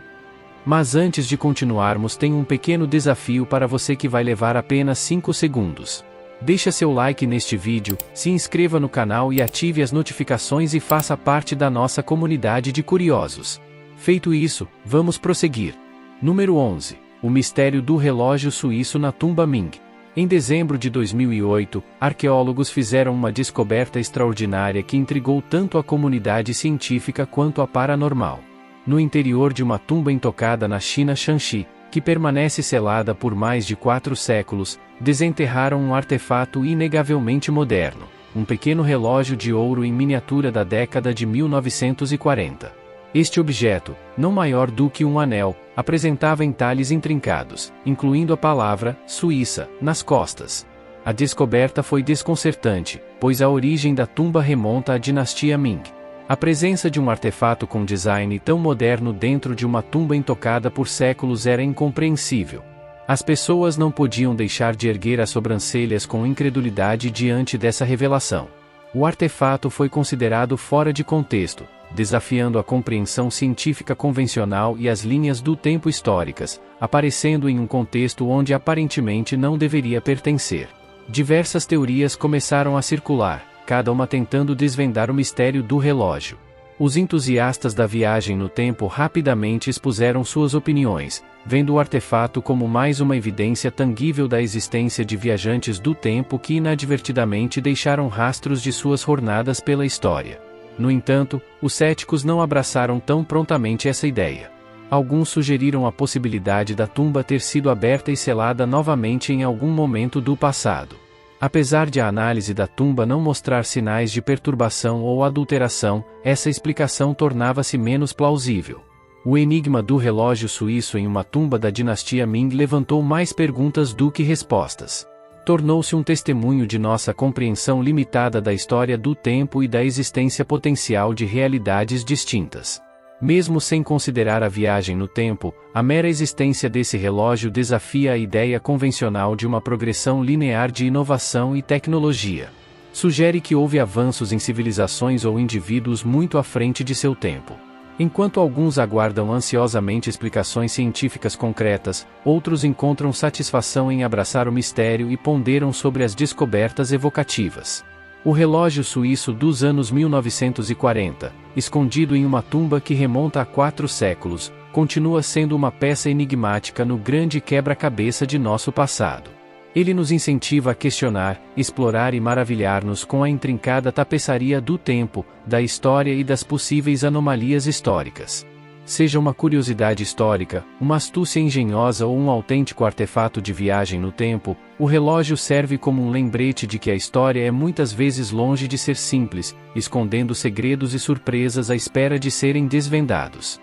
Mas antes de continuarmos, tem um pequeno desafio para você que vai levar apenas 5 segundos. Deixa seu like neste vídeo, se inscreva no canal e ative as notificações e faça parte da nossa comunidade de curiosos. Feito isso, vamos prosseguir. Número 11. O mistério do relógio suíço na tumba Ming. Em dezembro de 2008, arqueólogos fizeram uma descoberta extraordinária que intrigou tanto a comunidade científica quanto a paranormal. No interior de uma tumba intocada na China Shanxi, que permanece selada por mais de 4 séculos, desenterraram um artefato inegavelmente moderno, um pequeno relógio de ouro em miniatura da década de 1940. Este objeto, não maior do que um anel, apresentava entalhes intrincados, incluindo a palavra Suíça nas costas. A descoberta foi desconcertante, pois a origem da tumba remonta à dinastia Ming. A presença de um artefato com design tão moderno dentro de uma tumba intocada por séculos era incompreensível. As pessoas não podiam deixar de erguer as sobrancelhas com incredulidade diante dessa revelação. O artefato foi considerado fora de contexto, desafiando a compreensão científica convencional e as linhas do tempo históricas, aparecendo em um contexto onde aparentemente não deveria pertencer. Diversas teorias começaram a circular, cada uma tentando desvendar o mistério do relógio. Os entusiastas da viagem no tempo rapidamente expuseram suas opiniões, vendo o artefato como mais uma evidência tangível da existência de viajantes do tempo que inadvertidamente deixaram rastros de suas jornadas pela história. No entanto, os céticos não abraçaram tão prontamente essa ideia. Alguns sugeriram a possibilidade da tumba ter sido aberta e selada novamente em algum momento do passado. Apesar de a análise da tumba não mostrar sinais de perturbação ou adulteração, essa explicação tornava-se menos plausível. O enigma do relógio suíço em uma tumba da dinastia Ming levantou mais perguntas do que respostas. Tornou-se um testemunho de nossa compreensão limitada da história do tempo e da existência potencial de realidades distintas. Mesmo sem considerar a viagem no tempo, a mera existência desse relógio desafia a ideia convencional de uma progressão linear de inovação e tecnologia. Sugere que houve avanços em civilizações ou indivíduos muito à frente de seu tempo. Enquanto alguns aguardam ansiosamente explicações científicas concretas, outros encontram satisfação em abraçar o mistério e ponderam sobre as descobertas evocativas. O relógio suíço dos anos 1940, escondido em uma tumba que remonta a 4 séculos, continua sendo uma peça enigmática no grande quebra-cabeça de nosso passado. Ele nos incentiva a questionar, explorar e maravilhar-nos com a intrincada tapeçaria do tempo, da história e das possíveis anomalias históricas. Seja uma curiosidade histórica, uma astúcia engenhosa ou um autêntico artefato de viagem no tempo, o relógio serve como um lembrete de que a história é muitas vezes longe de ser simples, escondendo segredos e surpresas à espera de serem desvendados.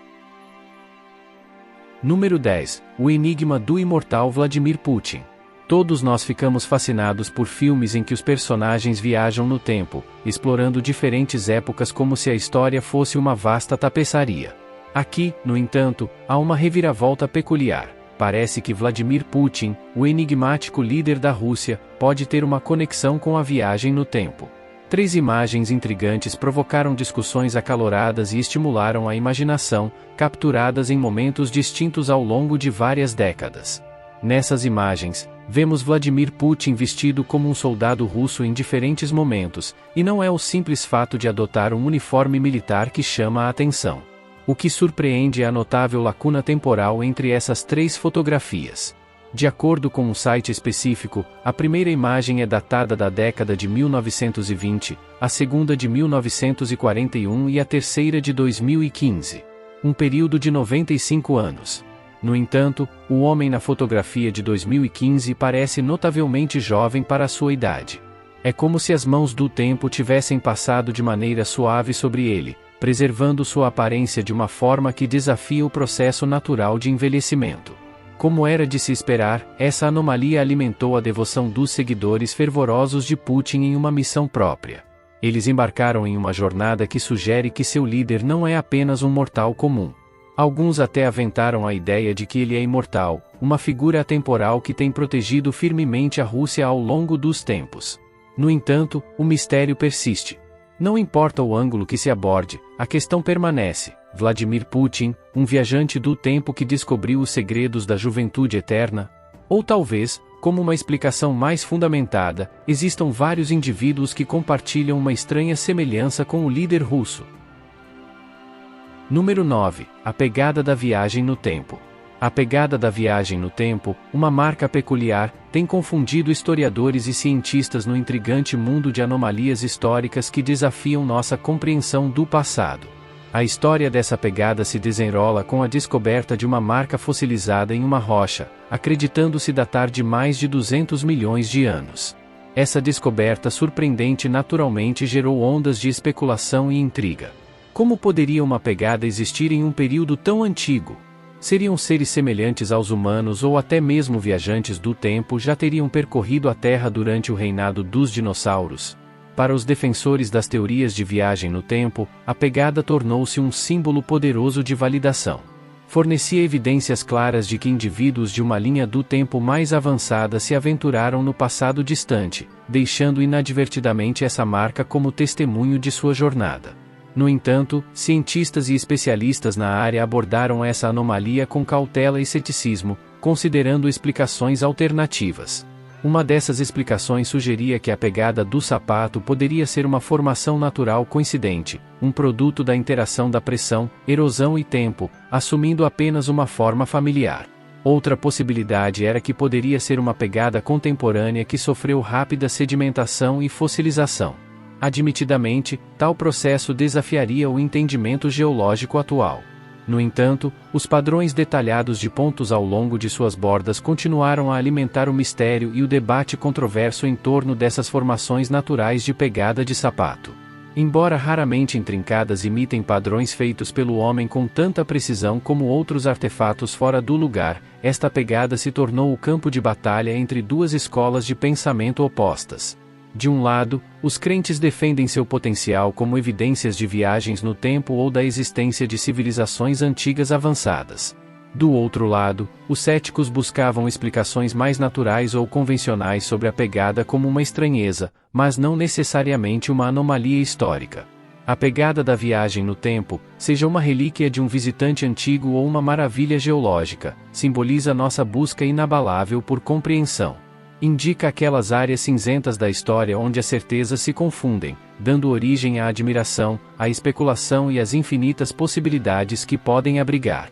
Número 10. O enigma do imortal Vladimir Putin. Todos nós ficamos fascinados por filmes em que os personagens viajam no tempo, explorando diferentes épocas como se a história fosse uma vasta tapeçaria. Aqui, no entanto, há uma reviravolta peculiar. Parece que Vladimir Putin, o enigmático líder da Rússia, pode ter uma conexão com a viagem no tempo. 3 imagens intrigantes provocaram discussões acaloradas e estimularam a imaginação, capturadas em momentos distintos ao longo de várias décadas. Nessas imagens, vemos Vladimir Putin vestido como um soldado russo em diferentes momentos, e não é o simples fato de adotar um uniforme militar que chama a atenção. O que surpreende é a notável lacuna temporal entre essas 3 fotografias. De acordo com um site específico, a primeira imagem é datada da década de 1920, a segunda de 1941 e a terceira de 2015. Um período de 95 anos. No entanto, o homem na fotografia de 2015 parece notavelmente jovem para a sua idade. É como se as mãos do tempo tivessem passado de maneira suave sobre ele, preservando sua aparência de uma forma que desafia o processo natural de envelhecimento. Como era de se esperar, essa anomalia alimentou a devoção dos seguidores fervorosos de Putin em uma missão própria. Eles embarcaram em uma jornada que sugere que seu líder não é apenas um mortal comum. Alguns até aventaram a ideia de que ele é imortal, uma figura atemporal que tem protegido firmemente a Rússia ao longo dos tempos. No entanto, o mistério persiste. Não importa o ângulo que se aborde, a questão permanece. Vladimir Putin, um viajante do tempo que descobriu os segredos da juventude eterna? Ou talvez, como uma explicação mais fundamentada, existam vários indivíduos que compartilham uma estranha semelhança com o líder russo. Número 9. A pegada da viagem no tempo. A pegada da viagem no tempo, uma marca peculiar, tem confundido historiadores e cientistas no intrigante mundo de anomalias históricas que desafiam nossa compreensão do passado. A história dessa pegada se desenrola com a descoberta de uma marca fossilizada em uma rocha, acreditando-se datar de mais de 200 milhões de anos. Essa descoberta surpreendente naturalmente gerou ondas de especulação e intriga. Como poderia uma pegada existir em um período tão antigo? Seriam seres semelhantes aos humanos ou até mesmo viajantes do tempo já teriam percorrido a Terra durante o reinado dos dinossauros? Para os defensores das teorias de viagem no tempo, a pegada tornou-se um símbolo poderoso de validação. Fornecia evidências claras de que indivíduos de uma linha do tempo mais avançada se aventuraram no passado distante, deixando inadvertidamente essa marca como testemunho de sua jornada. No entanto, cientistas e especialistas na área abordaram essa anomalia com cautela e ceticismo, considerando explicações alternativas. Uma dessas explicações sugeria que a pegada do sapato poderia ser uma formação natural coincidente, um produto da interação da pressão, erosão e tempo, assumindo apenas uma forma familiar. Outra possibilidade era que poderia ser uma pegada contemporânea que sofreu rápida sedimentação e fossilização. Admitidamente, tal processo desafiaria o entendimento geológico atual. No entanto, os padrões detalhados de pontos ao longo de suas bordas continuaram a alimentar o mistério e o debate controverso em torno dessas formações naturais de pegada de sapato. Embora raramente intrincadas imitem padrões feitos pelo homem com tanta precisão como outros artefatos fora do lugar, esta pegada se tornou o campo de batalha entre duas escolas de pensamento opostas. De um lado, os crentes defendem seu potencial como evidências de viagens no tempo ou da existência de civilizações antigas avançadas. Do outro lado, os céticos buscavam explicações mais naturais ou convencionais sobre a pegada como uma estranheza, mas não necessariamente uma anomalia histórica. A pegada da viagem no tempo, seja uma relíquia de um visitante antigo ou uma maravilha geológica, simboliza nossa busca inabalável por compreensão. Indica aquelas áreas cinzentas da história onde as certezas se confundem, dando origem à admiração, à especulação e às infinitas possibilidades que podem abrigar.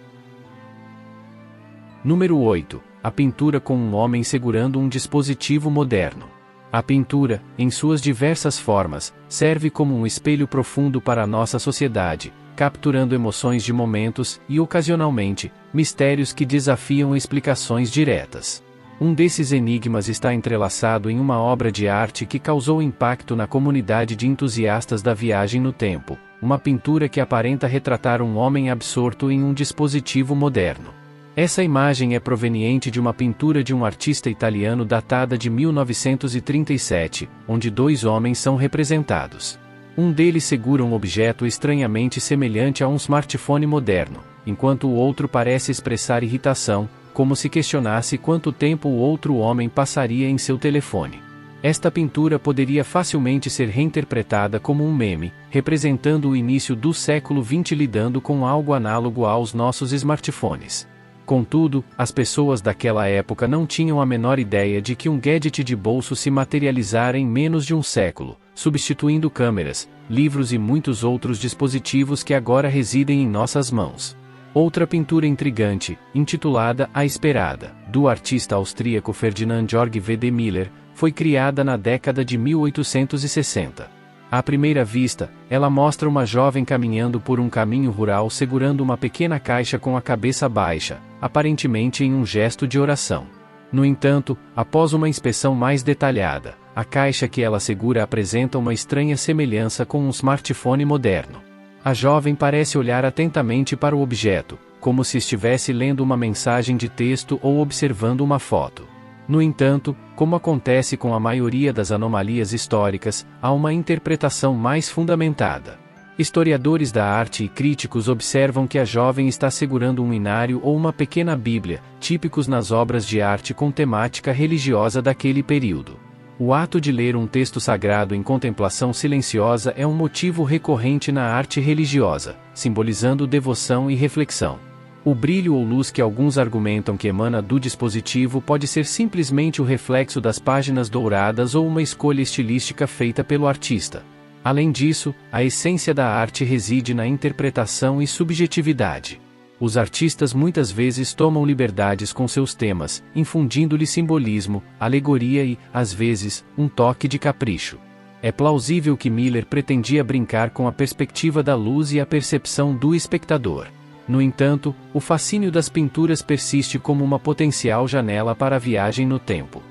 Número 8. A pintura com um homem segurando um dispositivo moderno. A pintura, em suas diversas formas, serve como um espelho profundo para a nossa sociedade, capturando emoções de momentos e, ocasionalmente, mistérios que desafiam explicações diretas. Um desses enigmas está entrelaçado em uma obra de arte que causou impacto na comunidade de entusiastas da viagem no tempo, uma pintura que aparenta retratar um homem absorto em um dispositivo moderno. Essa imagem é proveniente de uma pintura de um artista italiano datada de 1937, onde dois homens são representados. Um deles segura um objeto estranhamente semelhante a um smartphone moderno, enquanto o outro parece expressar irritação, como se questionasse quanto tempo o outro homem passaria em seu telefone. Esta pintura poderia facilmente ser reinterpretada como um meme, representando o início do século XX lidando com algo análogo aos nossos smartphones. Contudo, as pessoas daquela época não tinham a menor ideia de que um gadget de bolso se materializara em menos de um século, substituindo câmeras, livros e muitos outros dispositivos que agora residem em nossas mãos. Outra pintura intrigante, intitulada A Esperada, do artista austríaco Ferdinand Georg W. de Miller, foi criada na década de 1860. À primeira vista, ela mostra uma jovem caminhando por um caminho rural segurando uma pequena caixa com a cabeça baixa, aparentemente em um gesto de oração. No entanto, após uma inspeção mais detalhada, a caixa que ela segura apresenta uma estranha semelhança com um smartphone moderno. A jovem parece olhar atentamente para o objeto, como se estivesse lendo uma mensagem de texto ou observando uma foto. No entanto, como acontece com a maioria das anomalias históricas, há uma interpretação mais fundamentada. Historiadores da arte e críticos observam que a jovem está segurando um inário ou uma pequena Bíblia, típicos nas obras de arte com temática religiosa daquele período. O ato de ler um texto sagrado em contemplação silenciosa é um motivo recorrente na arte religiosa, simbolizando devoção e reflexão. O brilho ou luz que alguns argumentam que emana do dispositivo pode ser simplesmente o reflexo das páginas douradas ou uma escolha estilística feita pelo artista. Além disso, a essência da arte reside na interpretação e subjetividade. Os artistas muitas vezes tomam liberdades com seus temas, infundindo-lhe simbolismo, alegoria e, às vezes, um toque de capricho. É plausível que Miller pretendia brincar com a perspectiva da luz e a percepção do espectador. No entanto, o fascínio das pinturas persiste como uma potencial janela para a viagem no tempo.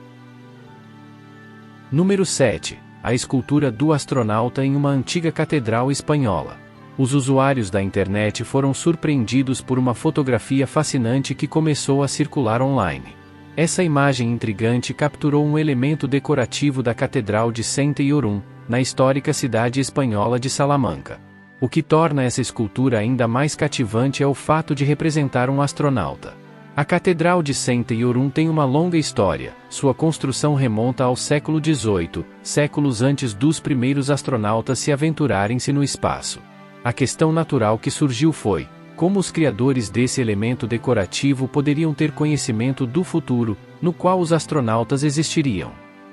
Número 7. A escultura do astronauta em uma antiga catedral espanhola. Os usuários da internet foram surpreendidos por uma fotografia fascinante que começou a circular online. Essa imagem intrigante capturou um elemento decorativo da Catedral de Saint-Iorum, na histórica cidade espanhola de Salamanca. O que torna essa escultura ainda mais cativante é o fato de representar um astronauta. A Catedral de Saint-Iorum tem uma longa história. Sua construção remonta ao século XVIII, séculos antes dos primeiros astronautas se aventurarem-se no espaço. A questão natural que surgiu foi: como os criadores desse elemento decorativo poderiam ter conhecimento do futuro, no qual os astronautas existiriam?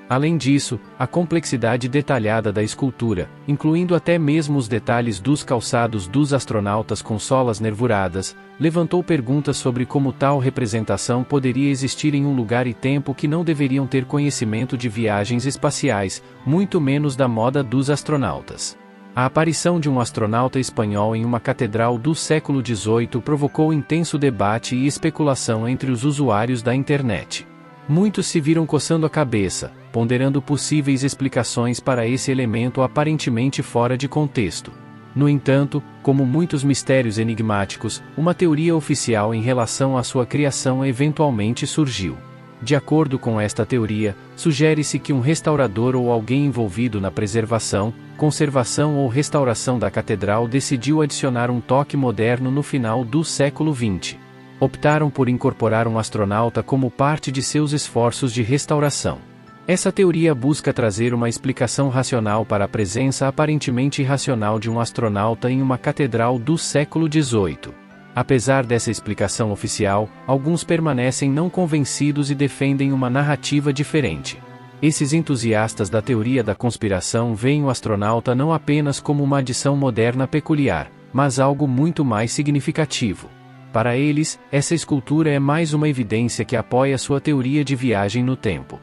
Além disso, a complexidade detalhada da escultura, incluindo até mesmo os detalhes dos calçados dos astronautas com solas nervuradas, levantou perguntas sobre como tal representação poderia existir em um lugar e tempo que não deveriam ter conhecimento de viagens espaciais, muito menos da moda dos astronautas. A aparição de um astronauta espanhol em uma catedral do século XVIII provocou intenso debate e especulação entre os usuários da internet. Muitos se viram coçando a cabeça, ponderando possíveis explicações para esse elemento aparentemente fora de contexto. No entanto, como muitos mistérios enigmáticos, uma teoria oficial em relação à sua criação eventualmente surgiu. De acordo com esta teoria, sugere-se que um restaurador ou alguém envolvido na preservação, conservação ou restauração da catedral decidiu adicionar um toque moderno no final do século XX. Optaram por incorporar um astronauta como parte de seus esforços de restauração. Essa teoria busca trazer uma explicação racional para a presença aparentemente irracional de um astronauta em uma catedral do século XVIII. Apesar dessa explicação oficial, alguns permanecem não convencidos e defendem uma narrativa diferente. Esses entusiastas da teoria da conspiração veem o astronauta não apenas como uma adição moderna peculiar, mas algo muito mais significativo. Para eles, essa escultura é mais uma evidência que apoia sua teoria de viagem no tempo.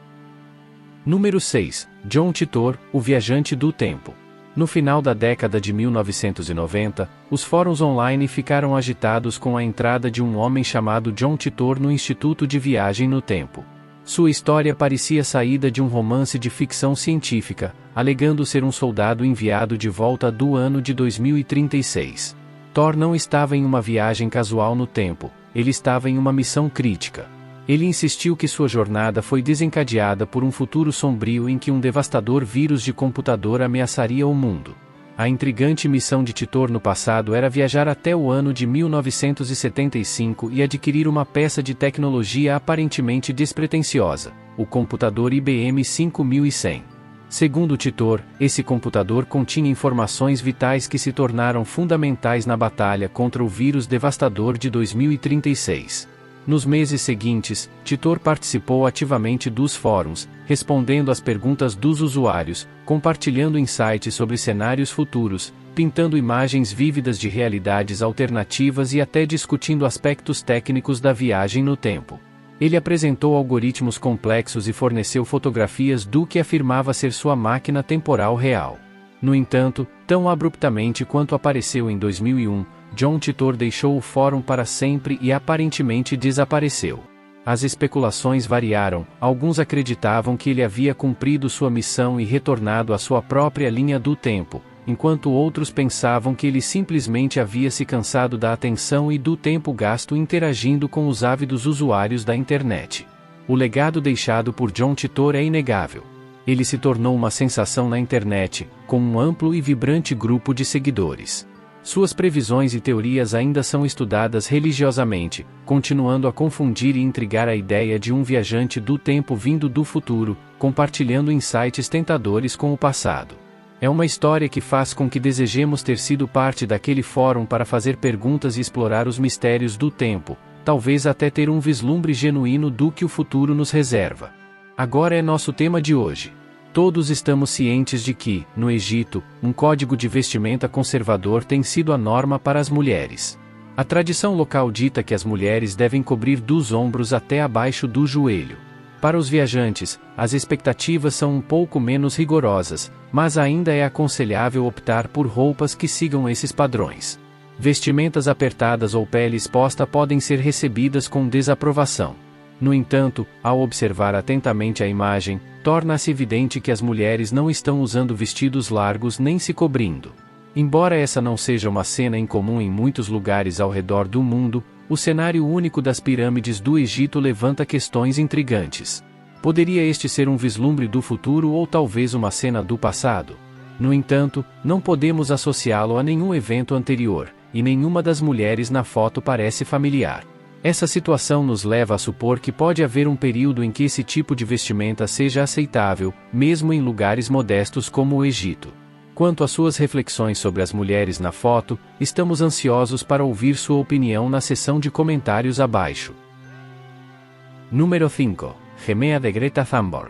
Número 6. John Titor, o viajante do tempo. No final da década de 1990, os fóruns online ficaram agitados com a entrada de um homem chamado John Titor no Instituto de Viagem no Tempo. Sua história parecia saída de um romance de ficção científica, alegando ser um soldado enviado de volta do ano de 2036. Thor não estava em uma viagem casual no tempo, ele estava em uma missão crítica. Ele insistiu que sua jornada foi desencadeada por um futuro sombrio em que um devastador vírus de computador ameaçaria o mundo. A intrigante missão de Titor no passado era viajar até o ano de 1975 e adquirir uma peça de tecnologia aparentemente despretensiosa, o computador IBM 5100. Segundo Titor, esse computador continha informações vitais que se tornaram fundamentais na batalha contra o vírus devastador de 2036. Nos meses seguintes, Titor participou ativamente dos fóruns, respondendo às perguntas dos usuários, compartilhando insights sobre cenários futuros, pintando imagens vívidas de realidades alternativas e até discutindo aspectos técnicos da viagem no tempo. Ele apresentou algoritmos complexos e forneceu fotografias do que afirmava ser sua máquina temporal real. No entanto, tão abruptamente quanto apareceu em 2001, John Titor deixou o fórum para sempre e aparentemente desapareceu. As especulações variaram, alguns acreditavam que ele havia cumprido sua missão e retornado à sua própria linha do tempo, enquanto outros pensavam que ele simplesmente havia se cansado da atenção e do tempo gasto interagindo com os ávidos usuários da internet. O legado deixado por John Titor é inegável. Ele se tornou uma sensação na internet, com um amplo e vibrante grupo de seguidores. Suas previsões e teorias ainda são estudadas religiosamente, continuando a confundir e intrigar a ideia de um viajante do tempo vindo do futuro, compartilhando insights tentadores com o passado. É uma história que faz com que desejemos ter sido parte daquele fórum para fazer perguntas e explorar os mistérios do tempo, talvez até ter um vislumbre genuíno do que o futuro nos reserva. Agora é nosso tema de hoje. Todos estamos cientes de que, no Egito, um código de vestimenta conservador tem sido a norma para as mulheres. A tradição local dita que as mulheres devem cobrir dos ombros até abaixo do joelho. Para os viajantes, as expectativas são um pouco menos rigorosas, mas ainda é aconselhável optar por roupas que sigam esses padrões. Vestimentas apertadas ou pele exposta podem ser recebidas com desaprovação. No entanto, ao observar atentamente a imagem, torna-se evidente que as mulheres não estão usando vestidos largos nem se cobrindo. Embora essa não seja uma cena incomum em muitos lugares ao redor do mundo, O cenário único das pirâmides do Egito levanta questões intrigantes. Poderia este ser um vislumbre do futuro ou talvez uma cena do passado? No entanto, não podemos associá-lo a nenhum evento anterior, e nenhuma das mulheres na foto parece familiar. Essa situação nos leva a supor que pode haver um período em que esse tipo de vestimenta seja aceitável, mesmo em lugares modestos como o Egito. Quanto às suas reflexões sobre as mulheres na foto, estamos ansiosos para ouvir sua opinião na seção de comentários abaixo. Número 5. Gemea de Greta Thunberg.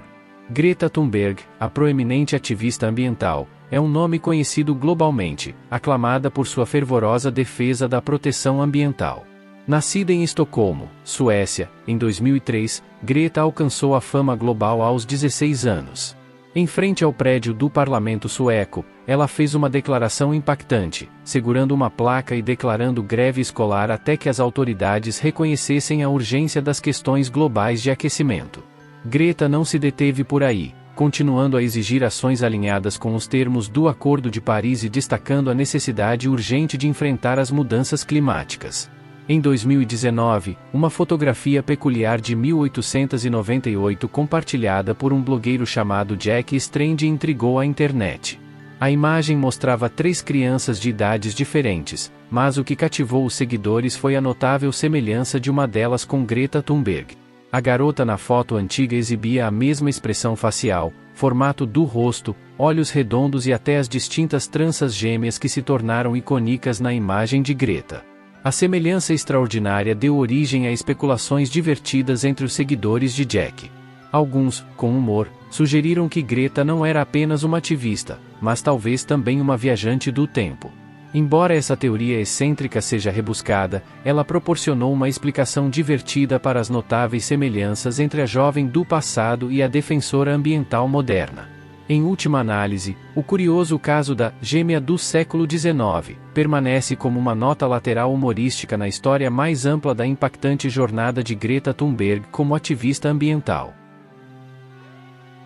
Greta Thunberg, a proeminente ativista ambiental, é um nome conhecido globalmente, aclamada por sua fervorosa defesa da proteção ambiental. Nascida em Estocolmo, Suécia, em 2003, Greta alcançou a fama global aos 16 anos. Em frente ao prédio do parlamento sueco, ela fez uma declaração impactante, segurando uma placa e declarando greve escolar até que as autoridades reconhecessem a urgência das questões globais de aquecimento. Greta não se deteve por aí, continuando a exigir ações alinhadas com os termos do Acordo de Paris e destacando a necessidade urgente de enfrentar as mudanças climáticas. Em 2019, uma fotografia peculiar de 1898 compartilhada por um blogueiro chamado Jack Strand intrigou a internet. A imagem mostrava 3 crianças de idades diferentes, mas o que cativou os seguidores foi a notável semelhança de uma delas com Greta Thunberg. A garota na foto antiga exibia a mesma expressão facial, formato do rosto, olhos redondos e até as distintas tranças gêmeas que se tornaram icônicas na imagem de Greta. A semelhança extraordinária deu origem a especulações divertidas entre os seguidores de Jack. Alguns, com humor, sugeriram que Greta não era apenas uma ativista, mas talvez também uma viajante do tempo. Embora essa teoria excêntrica seja rebuscada, ela proporcionou uma explicação divertida para as notáveis semelhanças entre a jovem do passado e a defensora ambiental moderna. Em última análise, o curioso caso da gêmea do século XIX permanece como uma nota lateral humorística na história mais ampla da impactante jornada de Greta Thunberg como ativista ambiental.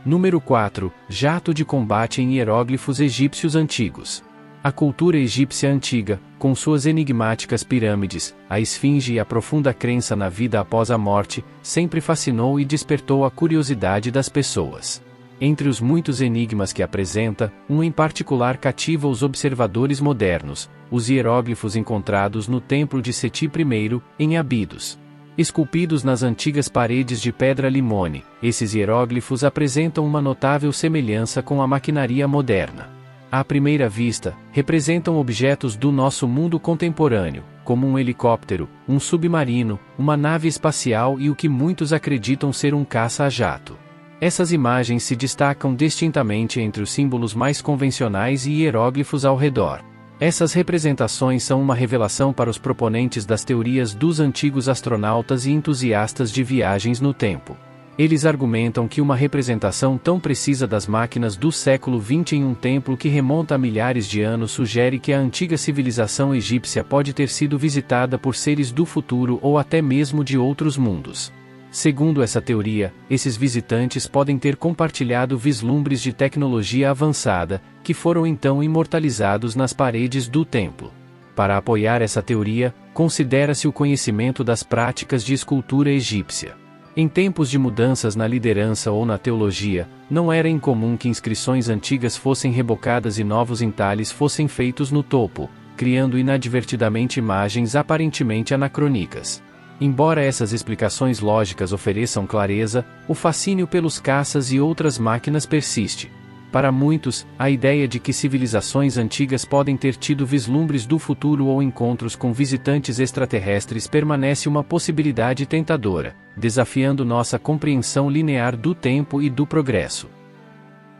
Número 4. Jato de combate em hieróglifos egípcios antigos. A cultura egípcia antiga, com suas enigmáticas pirâmides, a esfinge e a profunda crença na vida após a morte, sempre fascinou e despertou a curiosidade das pessoas. Entre os muitos enigmas que apresenta, um em particular cativa os observadores modernos: os hieróglifos encontrados no templo de Seti I, em Abidos. Esculpidos nas antigas paredes de pedra limone, esses hieróglifos apresentam uma notável semelhança com a maquinaria moderna. À primeira vista, representam objetos do nosso mundo contemporâneo, como um helicóptero, um submarino, uma nave espacial e o que muitos acreditam ser um caça a jato. Essas imagens se destacam distintamente entre os símbolos mais convencionais e hieróglifos ao redor. Essas representações são uma revelação para os proponentes das teorias dos antigos astronautas e entusiastas de viagens no tempo. Eles argumentam que uma representação tão precisa das máquinas do século XX em um templo que remonta a milhares de anos sugere que a antiga civilização egípcia pode ter sido visitada por seres do futuro ou até mesmo de outros mundos. Segundo essa teoria, esses visitantes podem ter compartilhado vislumbres de tecnologia avançada, que foram então imortalizados nas paredes do templo. Para apoiar essa teoria, considera-se o conhecimento das práticas de escultura egípcia. Em tempos de mudanças na liderança ou na teologia, não era incomum que inscrições antigas fossem rebocadas e novos entalhes fossem feitos no topo, criando inadvertidamente imagens aparentemente anacrônicas. Embora essas explicações lógicas ofereçam clareza, o fascínio pelos caças e outras máquinas persiste. Para muitos, a ideia de que civilizações antigas podem ter tido vislumbres do futuro ou encontros com visitantes extraterrestres permanece uma possibilidade tentadora, desafiando nossa compreensão linear do tempo e do progresso.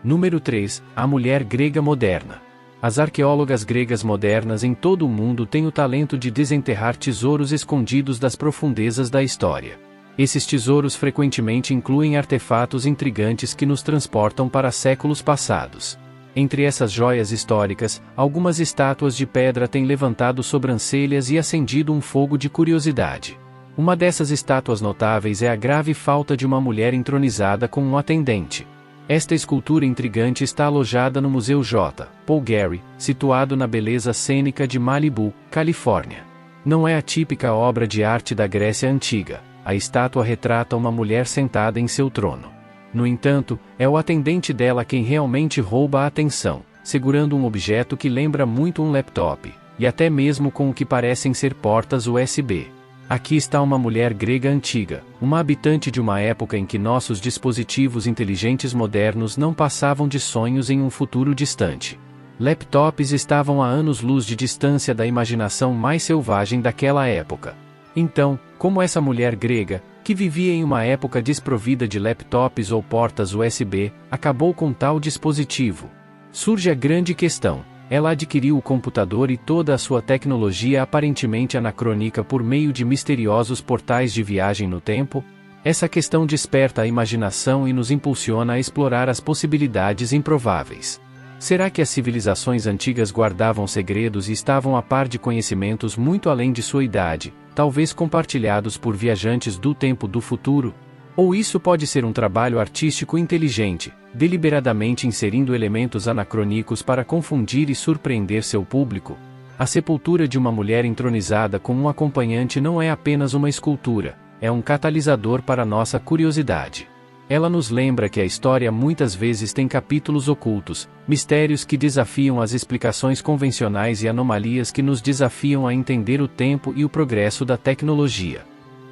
Número 3. A mulher grega moderna. As arqueólogas gregas modernas em todo o mundo têm o talento de desenterrar tesouros escondidos das profundezas da história. Esses tesouros frequentemente incluem artefatos intrigantes que nos transportam para séculos passados. Entre essas joias históricas, algumas estátuas de pedra têm levantado sobrancelhas e acendido um fogo de curiosidade. Uma dessas estátuas notáveis é a grave falta de uma mulher entronizada com um atendente. Esta escultura intrigante está alojada no Museu J. Paul Getty, situado na beleza cênica de Malibu, Califórnia. Não é a típica obra de arte da Grécia Antiga. A estátua retrata uma mulher sentada em seu trono. No entanto, é o atendente dela quem realmente rouba a atenção, segurando um objeto que lembra muito um laptop, e até mesmo com o que parecem ser portas USB. Aqui está uma mulher grega antiga, uma habitante de uma época em que nossos dispositivos inteligentes modernos não passavam de sonhos em um futuro distante. Laptops estavam a anos-luz de distância da imaginação mais selvagem daquela época. Então, como essa mulher grega, que vivia em uma época desprovida de laptops ou portas USB, acabou com tal dispositivo? Surge a grande questão: ela adquiriu o computador e toda a sua tecnologia aparentemente anacrônica por meio de misteriosos portais de viagem no tempo? Essa questão desperta a imaginação e nos impulsiona a explorar as possibilidades improváveis. Será que as civilizações antigas guardavam segredos e estavam a par de conhecimentos muito além de sua idade, talvez compartilhados por viajantes do tempo do futuro? Ou isso pode ser um trabalho artístico inteligente, deliberadamente inserindo elementos anacrônicos para confundir e surpreender seu público? A sepultura de uma mulher entronizada com um acompanhante não é apenas uma escultura, é um catalisador para nossa curiosidade. Ela nos lembra que a história muitas vezes tem capítulos ocultos, mistérios que desafiam as explicações convencionais e anomalias que nos desafiam a entender o tempo e o progresso da tecnologia.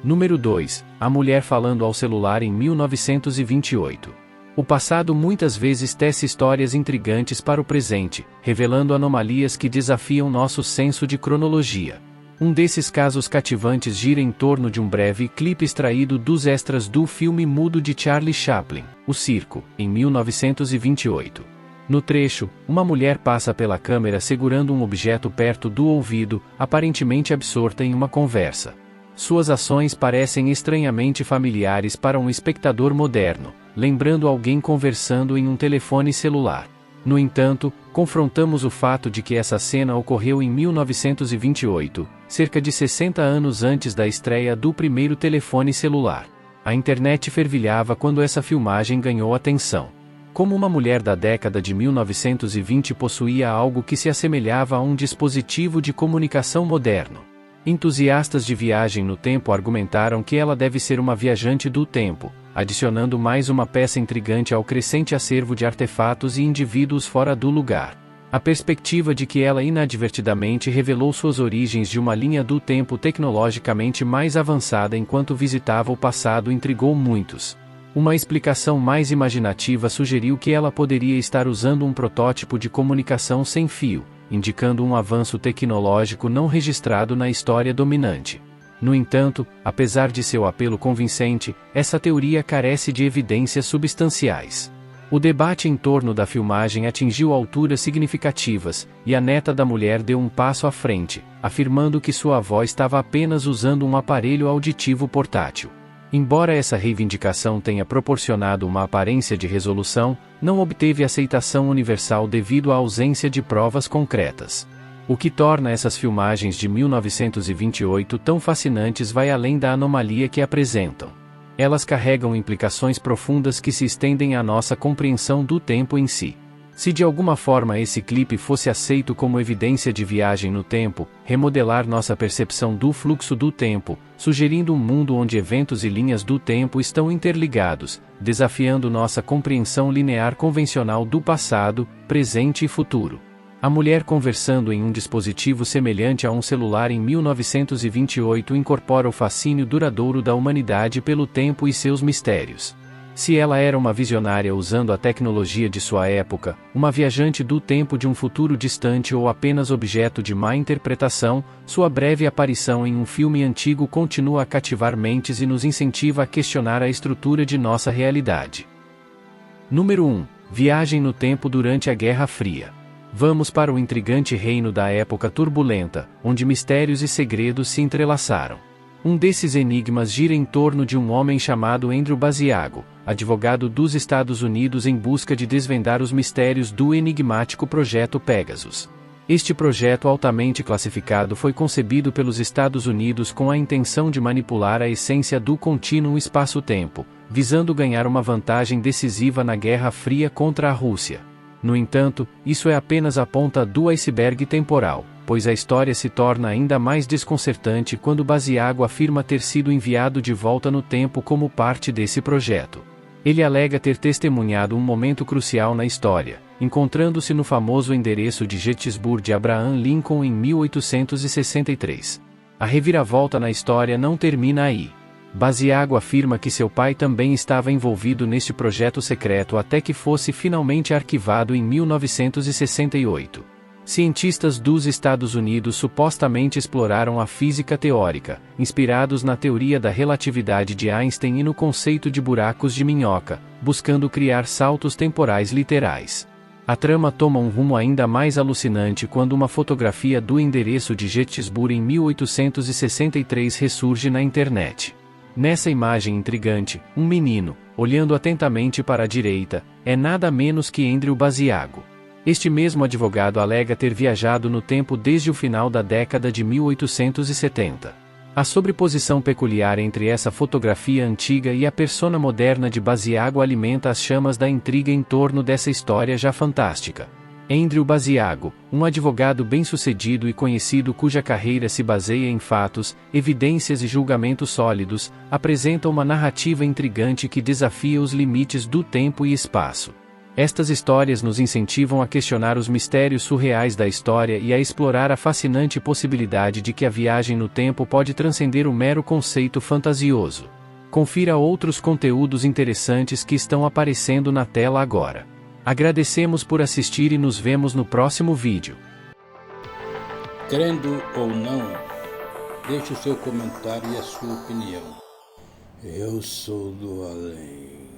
Número 2. A mulher falando ao celular em 1928. O passado muitas vezes tece histórias intrigantes para o presente, revelando anomalias que desafiam nosso senso de cronologia. Um desses casos cativantes gira em torno de um breve clipe extraído dos extras do filme mudo de Charlie Chaplin, O Circo, em 1928. No trecho, uma mulher passa pela câmera segurando um objeto perto do ouvido, aparentemente absorta em uma conversa. Suas ações parecem estranhamente familiares para um espectador moderno, lembrando alguém conversando em um telefone celular. No entanto, confrontamos o fato de que essa cena ocorreu em 1928, cerca de 60 anos antes da estreia do primeiro telefone celular. A internet fervilhava quando essa filmagem ganhou atenção. Como uma mulher da década de 1920 possuía algo que se assemelhava a um dispositivo de comunicação moderno? Entusiastas de viagem no tempo argumentaram que ela deve ser uma viajante do tempo, adicionando mais uma peça intrigante ao crescente acervo de artefatos e indivíduos fora do lugar. A perspectiva de que ela inadvertidamente revelou suas origens de uma linha do tempo tecnologicamente mais avançada enquanto visitava o passado intrigou muitos. Uma explicação mais imaginativa sugeriu que ela poderia estar usando um protótipo de comunicação sem fio, indicando um avanço tecnológico não registrado na história dominante. No entanto, apesar de seu apelo convincente, essa teoria carece de evidências substanciais. O debate em torno da filmagem atingiu alturas significativas, e a neta da mulher deu um passo à frente, afirmando que sua avó estava apenas usando um aparelho auditivo portátil. Embora essa reivindicação tenha proporcionado uma aparência de resolução, não obteve aceitação universal devido à ausência de provas concretas. O que torna essas filmagens de 1928 tão fascinantes vai além da anomalia que apresentam. Elas carregam implicações profundas que se estendem à nossa compreensão do tempo em si. Se de alguma forma esse clipe fosse aceito como evidência de viagem no tempo, remodelar nossa percepção do fluxo do tempo, sugerindo um mundo onde eventos e linhas do tempo estão interligados, desafiando nossa compreensão linear convencional do passado, presente e futuro. A mulher conversando em um dispositivo semelhante a um celular em 1928 incorpora o fascínio duradouro da humanidade pelo tempo e seus mistérios. Se ela era uma visionária usando a tecnologia de sua época, uma viajante do tempo de um futuro distante ou apenas objeto de má interpretação, sua breve aparição em um filme antigo continua a cativar mentes e nos incentiva a questionar a estrutura de nossa realidade. Número 1. Viagem no tempo durante a Guerra Fria. Vamos para o intrigante reino da época turbulenta, onde mistérios e segredos se entrelaçaram. Um desses enigmas gira em torno de um homem chamado Andrew Basiago, advogado dos Estados Unidos em busca de desvendar os mistérios do enigmático Projeto Pegasus. Este projeto altamente classificado foi concebido pelos Estados Unidos com a intenção de manipular a essência do contínuo espaço-tempo, visando ganhar uma vantagem decisiva na Guerra Fria contra a Rússia. No entanto, isso é apenas a ponta do iceberg temporal, pois a história se torna ainda mais desconcertante quando Basiago afirma ter sido enviado de volta no tempo como parte desse projeto. Ele alega ter testemunhado um momento crucial na história, encontrando-se no famoso endereço de Gettysburg de Abraham Lincoln em 1863. A reviravolta na história não termina aí. Basiago afirma que seu pai também estava envolvido neste projeto secreto até que fosse finalmente arquivado em 1968. Cientistas dos Estados Unidos supostamente exploraram a física teórica, inspirados na teoria da relatividade de Einstein e no conceito de buracos de minhoca, buscando criar saltos temporais literais. A trama toma um rumo ainda mais alucinante quando uma fotografia do endereço de Gettysburg em 1863 ressurge na internet. Nessa imagem intrigante, um menino, olhando atentamente para a direita, é nada menos que Andrew Basiago. Este mesmo advogado alega ter viajado no tempo desde o final da década de 1870. A sobreposição peculiar entre essa fotografia antiga e a persona moderna de Basiago alimenta as chamas da intriga em torno dessa história já fantástica. Andrew Basiago, um advogado bem-sucedido e conhecido cuja carreira se baseia em fatos, evidências e julgamentos sólidos, apresenta uma narrativa intrigante que desafia os limites do tempo e espaço. Estas histórias nos incentivam a questionar os mistérios surreais da história e a explorar a fascinante possibilidade de que a viagem no tempo pode transcender o mero conceito fantasioso. Confira outros conteúdos interessantes que estão aparecendo na tela agora. Agradecemos por assistir e nos vemos no próximo vídeo. Crendo ou não, deixe o seu comentário e a sua opinião. Eu sou do além.